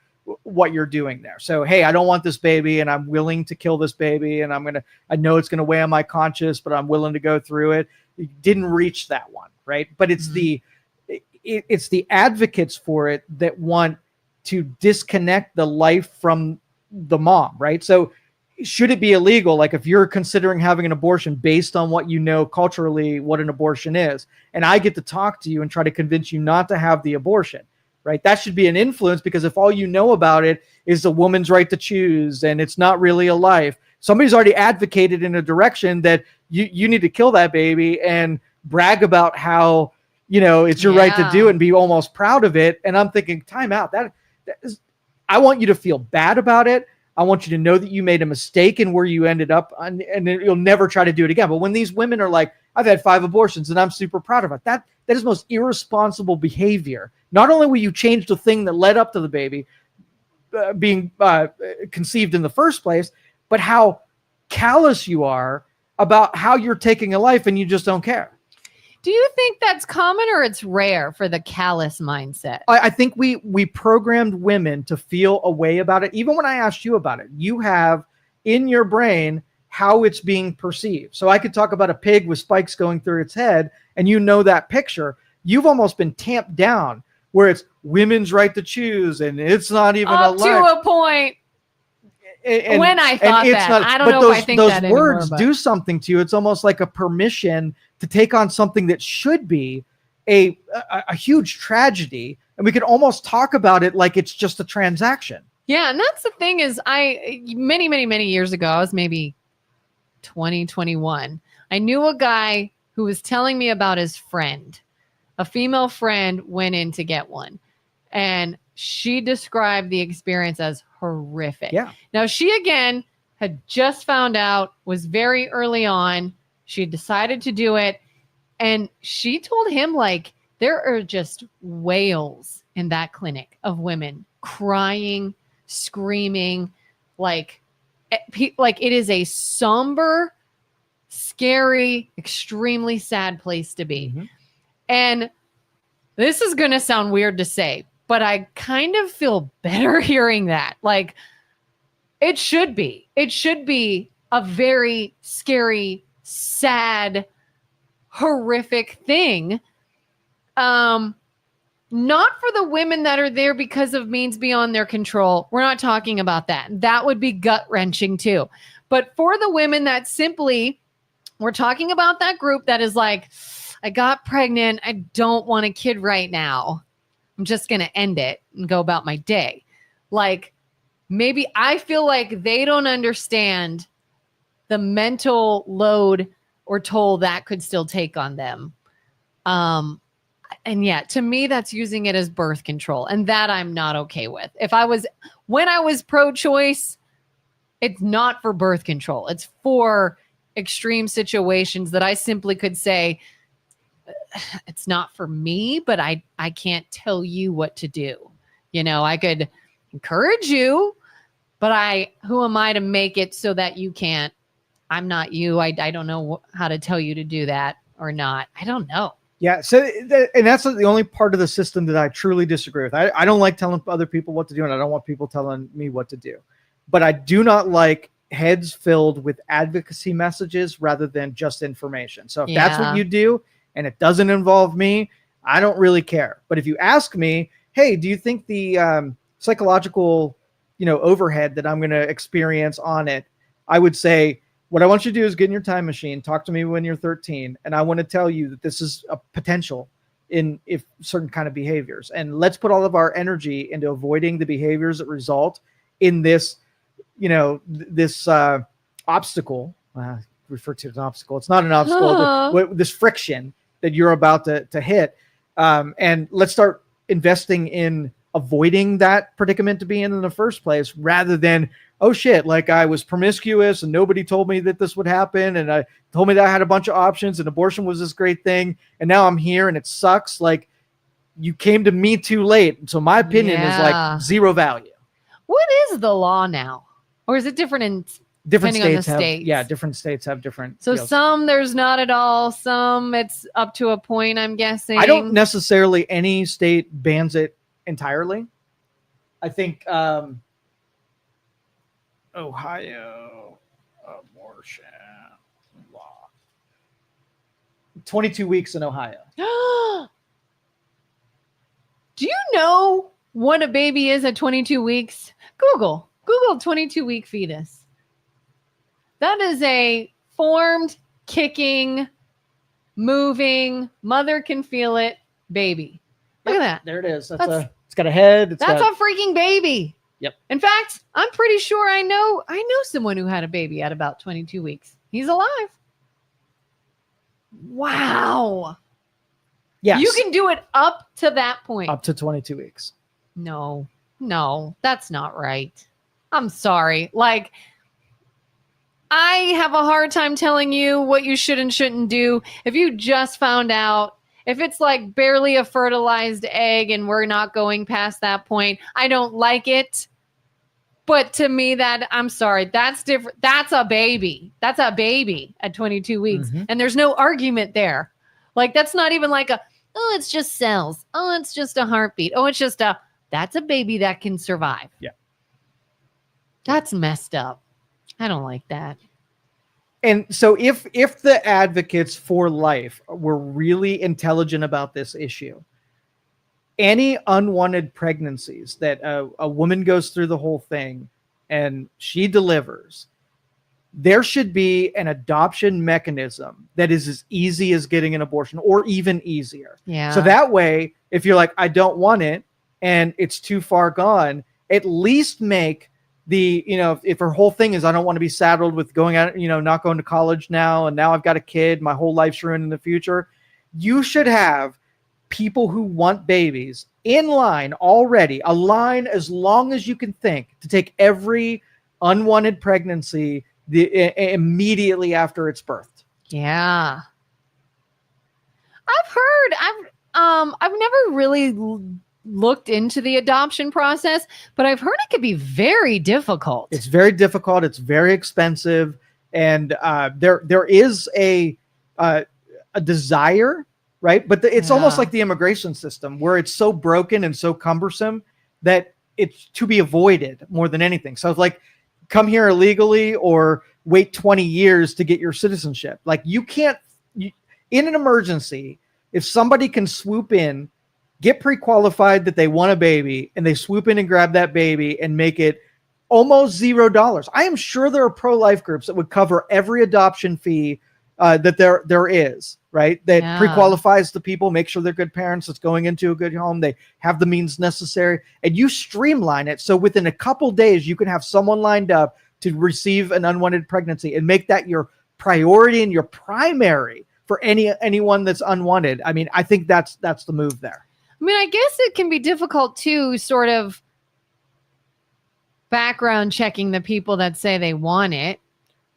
what you're doing there. So, hey, I don't want this baby, and I'm willing to kill this baby, and I know it's going to weigh on my conscience, but I'm willing to go through it. You didn't reach that one, right? But it's it's the advocates for it that want to disconnect the life from the mom, right? So should it be illegal? Like if you're considering having an abortion based on what you know culturally, what an abortion is, and I get to talk to you and try to convince you not to have the abortion, right? That should be an influence, because if all you know about it is the woman's right to choose and it's not really a life, somebody's already advocated in a direction that you need to kill that baby and brag about how, it's your right to do it and be almost proud of it. And I'm thinking, time out. I want you to feel bad about it. I want you to know that you made a mistake in where you ended up, and you'll never try to do it again. But when these women are like, I've had 5 abortions and I'm super proud of it, that is most irresponsible behavior. Not only will you change the thing that led up to the baby being conceived in the first place, but how callous you are about how you're taking a life and you just don't care. Do you think that's common or it's rare for the callous mindset? I think we programmed women to feel a way about it. Even when I asked you about it, you have in your brain how it's being perceived. So I could talk about a pig with spikes going through its head, and that picture. You've almost been tamped down where it's women's right to choose, and it's not even up a life. To a point. When I thought that, I don't know if I think that anymore. Those words do something to you. It's almost like a permission to take on something that should be a huge tragedy, and we could almost talk about it like it's just a transaction. Yeah, and that's the thing is, many years ago, I was maybe 20, 21. I knew a guy who was telling me about his friend. A female friend went in to get one, and she described the experience as horrific. Yeah. Now, she, again, had just found out, was very early on. She decided to do it. And she told him, like, there are just wails in that clinic of women crying, screaming, like it is a somber, scary, extremely sad place to be. Mm-hmm. And this is going to sound weird to say, but I kind of feel better hearing that. Like, it should be a very scary, sad, horrific thing. Not for the women that are there because of means beyond their control. We're not talking about that. That would be gut-wrenching too. But for the women that simply, we're talking about that group that is like, I got pregnant. I don't want a kid right now. I'm just going to end it and go about my day. Like, maybe I feel like they don't understand the mental load or toll that could still take on them. And yeah, to me, that's using it as birth control. And that I'm not okay with. When I was pro-choice, it's not for birth control. It's for extreme situations that I simply could say, it's not for me, but I can't tell you what to do. I could encourage you, but who am I to make it so that you can't? I'm not you. I don't know how to tell you to do that or not. I don't know. Yeah. So, and that's the only part of the system that I truly disagree with. I don't like telling other people what to do, and I don't want people telling me what to do. But I do not like heads filled with advocacy messages rather than just information. So if that's what you do and it doesn't involve me, I don't really care. But if you ask me, hey, do you think the psychological, overhead that I'm going to experience on it, I would say, what I want you to do is get in your time machine, talk to me when you're 13, and I want to tell you that this is a potential if certain kind of behaviors. And let's put all of our energy into avoiding the behaviors that result in this, this obstacle, refer to it as an obstacle. It's not an obstacle. This friction that you're about to hit. And let's start investing in avoiding that predicament to be in the first place, rather than, oh shit, like I was promiscuous and nobody told me that this would happen. And I told me that I had a bunch of options and abortion was this great thing. And now I'm here and it sucks. Like, you came to me too late. So my opinion is like zero value. What is the law now? Or is it different in different states? States? Different states have different. So some there's not at all. Some it's up to a point, I'm guessing. I don't necessarily any state bans it entirely. I think Ohio abortion law. 22 weeks in Ohio. Do you know what a baby is at 22 weeks? Google 22-week fetus. That is a formed, kicking, moving, mother can feel it baby. Look at that. There it is. It's got a head. That's a freaking baby. Yep. In fact, I'm pretty sure I know someone who had a baby at about 22 weeks. He's alive. Wow. Yes. You can do it up to that point. Up to 22 weeks. No, that's not right. I'm sorry. Like, I have a hard time telling you what you should and shouldn't do. If you just found out, if it's like barely a fertilized egg and we're not going past that point, I don't like it. But to me, I'm sorry, that's different. That's a baby. That's a baby at 22 weeks. Mm-hmm. And there's no argument there. Like, that's not even like it's just cells. Oh, it's just a heartbeat. Oh, it's just that's a baby that can survive. Yeah. That's messed up. I don't like that. And so if the advocates for life were really intelligent about this issue, any unwanted pregnancies that a woman goes through the whole thing and she delivers, there should be an adoption mechanism that is as easy as getting an abortion or even easier. Yeah. So that way, if you're like, I don't want it and it's too far gone, at least make if her whole thing is, I don't want to be saddled with going out, not going to college now. And now I've got a kid, my whole life's ruined in the future. You should have people who want babies in line already, a line as long as you can think, to take every unwanted pregnancy immediately after its birth. Yeah. I've never really looked into the adoption process, but I've heard it could be very difficult. It's very difficult. It's very expensive. And there is a desire, right? But it's almost like the immigration system, where it's so broken and so cumbersome that it's to be avoided more than anything. So it's like, come here illegally or wait 20 years to get your citizenship. Like, you can't, in an emergency, if somebody can swoop in, get pre-qualified that they want a baby, and they swoop in and grab that baby and make it almost $0. I am sure there are pro-life groups that would cover every adoption fee that there is, right? That pre-qualifies the people, make sure they're good parents, that's going into a good home, they have the means necessary, and you streamline it so within a couple days you can have someone lined up to receive an unwanted pregnancy, and make that your priority and your primary for anyone that's unwanted. I mean, I think that's the move there. I mean, I guess it can be difficult to sort of background checking the people that say they want it.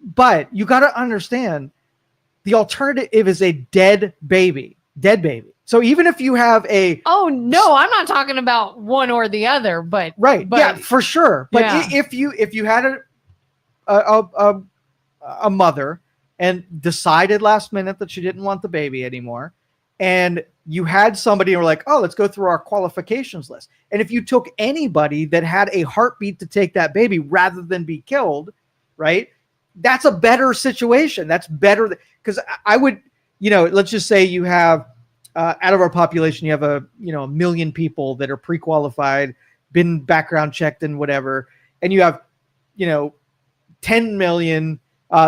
But you got to understand, the alternative is a dead baby. So even if you have oh no, I'm not talking about one or the other, but right, yeah, for sure. But if you had a mother and decided last minute that she didn't want the baby anymore, and you had somebody who were like, oh, let's go through our qualifications list. And if you took anybody that had a heartbeat to take that baby rather than be killed, right? That's a better situation. That's better. Because I would, let's just say you have, out of our population, you have a million people that are pre-qualified, been background checked and whatever. And you have, 10 million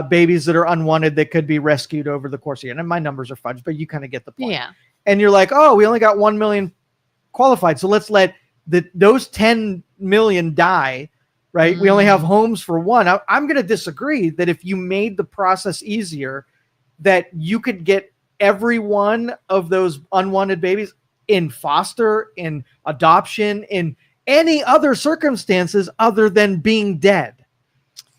babies that are unwanted that could be rescued over the course of the year. And my numbers are fudged, but you kind of get the point. Yeah. And you're like, oh, we only got 1 million qualified, so let's let those 10 million die right? We only have homes for one. I'm going to disagree that if you made the process easier, that you could get every one of those unwanted babies in foster, in adoption, in any other circumstances other than being dead.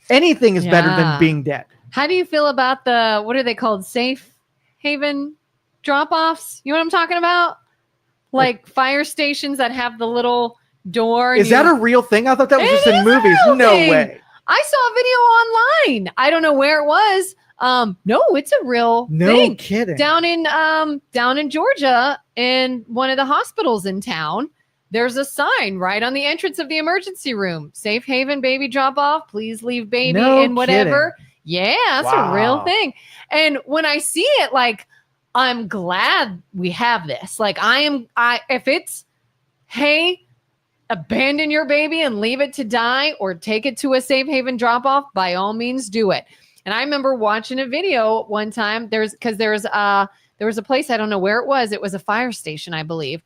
Anything is better than being dead. How do you feel about the, what are they called? Safe haven drop-offs? You know what I'm talking about? Like fire stations that have the little door. Is that a real thing? I thought that was just in movies. No way. I saw a video online. I don't know where it was. No, it's a real thing. No kidding. Down in Georgia, in one of the hospitals in town, there's a sign right on the entrance of the emergency room. Safe haven baby drop off. Please leave baby in whatever. Kidding. Yeah, that's a real thing. And when I see it, like, I'm glad we have this. Like, if it's, hey, abandon your baby and leave it to die, or take it to a safe haven drop off, by all means do it. And I remember watching a video one time. There was a place, I don't know where it was. It was a fire station, I believe.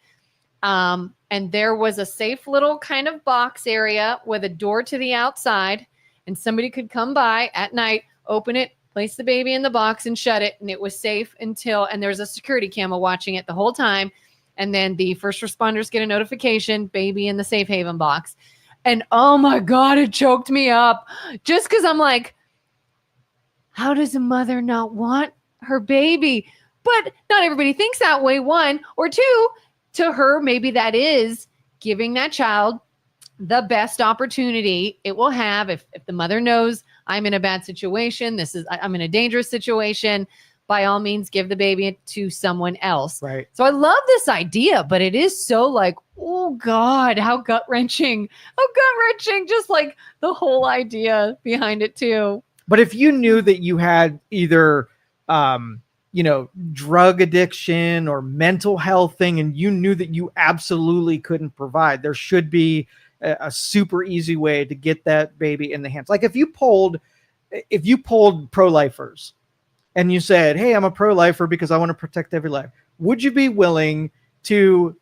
And there was a safe little kind of box area with a door to the outside, and somebody could come by at night, open it, place the baby in the box and shut it. And it was safe and there's a security camera watching it the whole time. And then the first responders get a notification, baby in the safe haven box. And oh my God, it choked me up, just because I'm like, how does a mother not want her baby? But not everybody thinks that way, one. Or two, to her, maybe that is giving that child the best opportunity it will have. If the mother knows, I'm in a bad situation, I'm in a dangerous situation, by all means, give the baby to someone else. Right. So I love this idea, but it is so like, oh God, how gut-wrenching, just like the whole idea behind it too. But if you knew that you had either, drug addiction or mental health thing, and you knew that you absolutely couldn't provide, there should be a super easy way to get that baby in the hands. Like if you polled pro-lifers and you said, hey, I'm a pro-lifer because I want to protect every life, would you be willing to,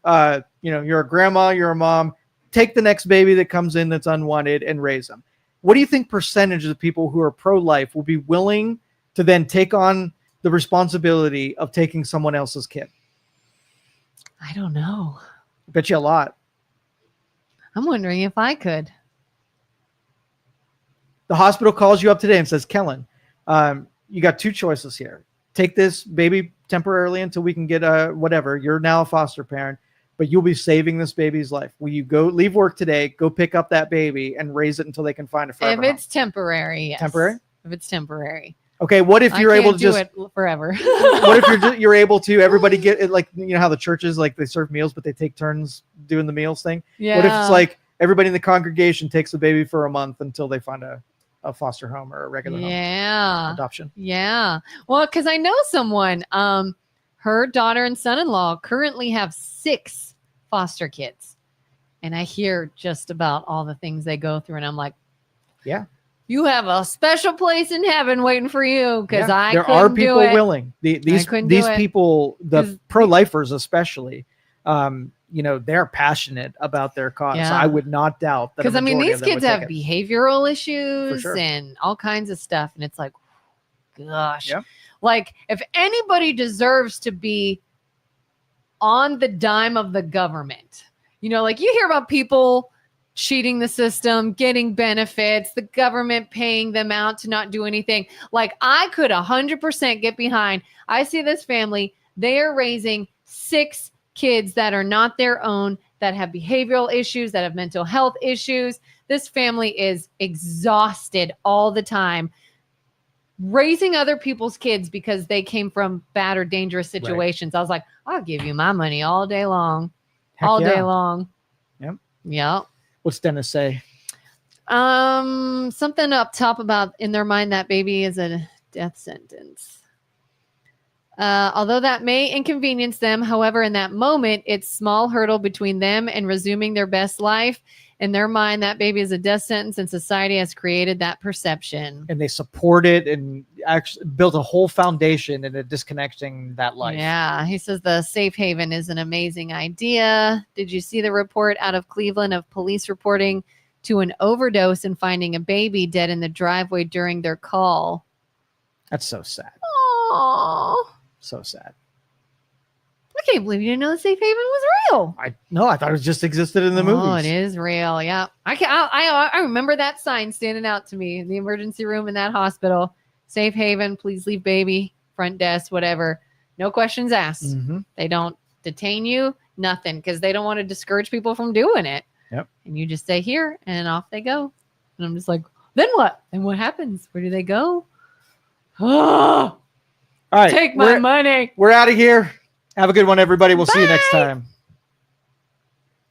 you're a grandma, you're a mom, take the next baby that comes in that's unwanted and raise them? What do you think percentage of the people who are pro-life will be willing to then take on the responsibility of taking someone else's kid? I don't know. I bet you a lot. I'm wondering if I could. The hospital calls you up today and says, Kelin, you got two choices here. Take this baby temporarily until we can get whatever. You're now a foster parent, but you'll be saving this baby's life. Will you go leave work today, go pick up that baby and raise it until they can find a forever home? If it's temporary, yes. Temporary? If it's temporary. Okay, what if you're able to do just it forever? What if you're able to, everybody get it, like, how the churches, like, they serve meals, but they take turns doing the meals thing? Yeah. What if it's like everybody in the congregation takes the baby for a month until they find a foster home or a regular home? Adoption. Yeah. Well, because I know someone, her daughter and son-in-law currently have 6 foster kids. And I hear just about all the things they go through. And I'm like, yeah, you have a special place in heaven waiting for you, because there are people willing. These people, the pro-lifers especially, they're passionate about their cause. Yeah. I would not doubt that. Because these kids have behavioral issues and all kinds of stuff, and it's like, gosh, like if anybody deserves to be on the dime of the government, like you hear about people cheating the system, getting benefits, the government paying them out to not do anything. Like I could 100% get behind. I see this family, they are raising 6 kids that are not their own, that have behavioral issues, that have mental health issues. This family is exhausted all the time raising other people's kids because they came from bad or dangerous situations. Right. I was like, I'll give you my money all day long. Day long. Yep. Yep. What's Dennis say? Something up top about in their mind that baby is a death sentence. Although that may inconvenience them, however, in that moment, it's small hurdle between them and resuming their best life. In their mind, that baby is a death sentence, and society has created that perception. And they support it and actually built a whole foundation in disconnecting that life. Yeah. He says the safe haven is an amazing idea. Did you see the report out of Cleveland of police reporting to an overdose and finding a baby dead in the driveway during their call. That's so sad. Aww. So sad. I can't believe you didn't know the safe haven was real. I thought it just existed in the movies. Oh, it is real. Yeah. I remember that sign standing out to me in the emergency room in that hospital. Safe haven, please leave baby, front desk, whatever. No questions asked. Mm-hmm. They don't detain you, nothing, because they don't want to discourage people from doing it. Yep. And you just stay here and off they go. And I'm just like, then what? And what happens? Where do they go? Oh, all right. Take my money. We're out of here. Have a good one, everybody. We'll see you next time.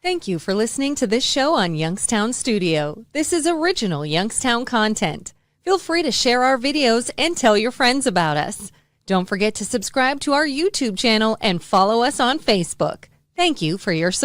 Thank you for listening to this show on Youngstown Studio. This is original Youngstown content. Feel free to share our videos and tell your friends about us. Don't forget to subscribe to our YouTube channel and follow us on Facebook. Thank you for your support.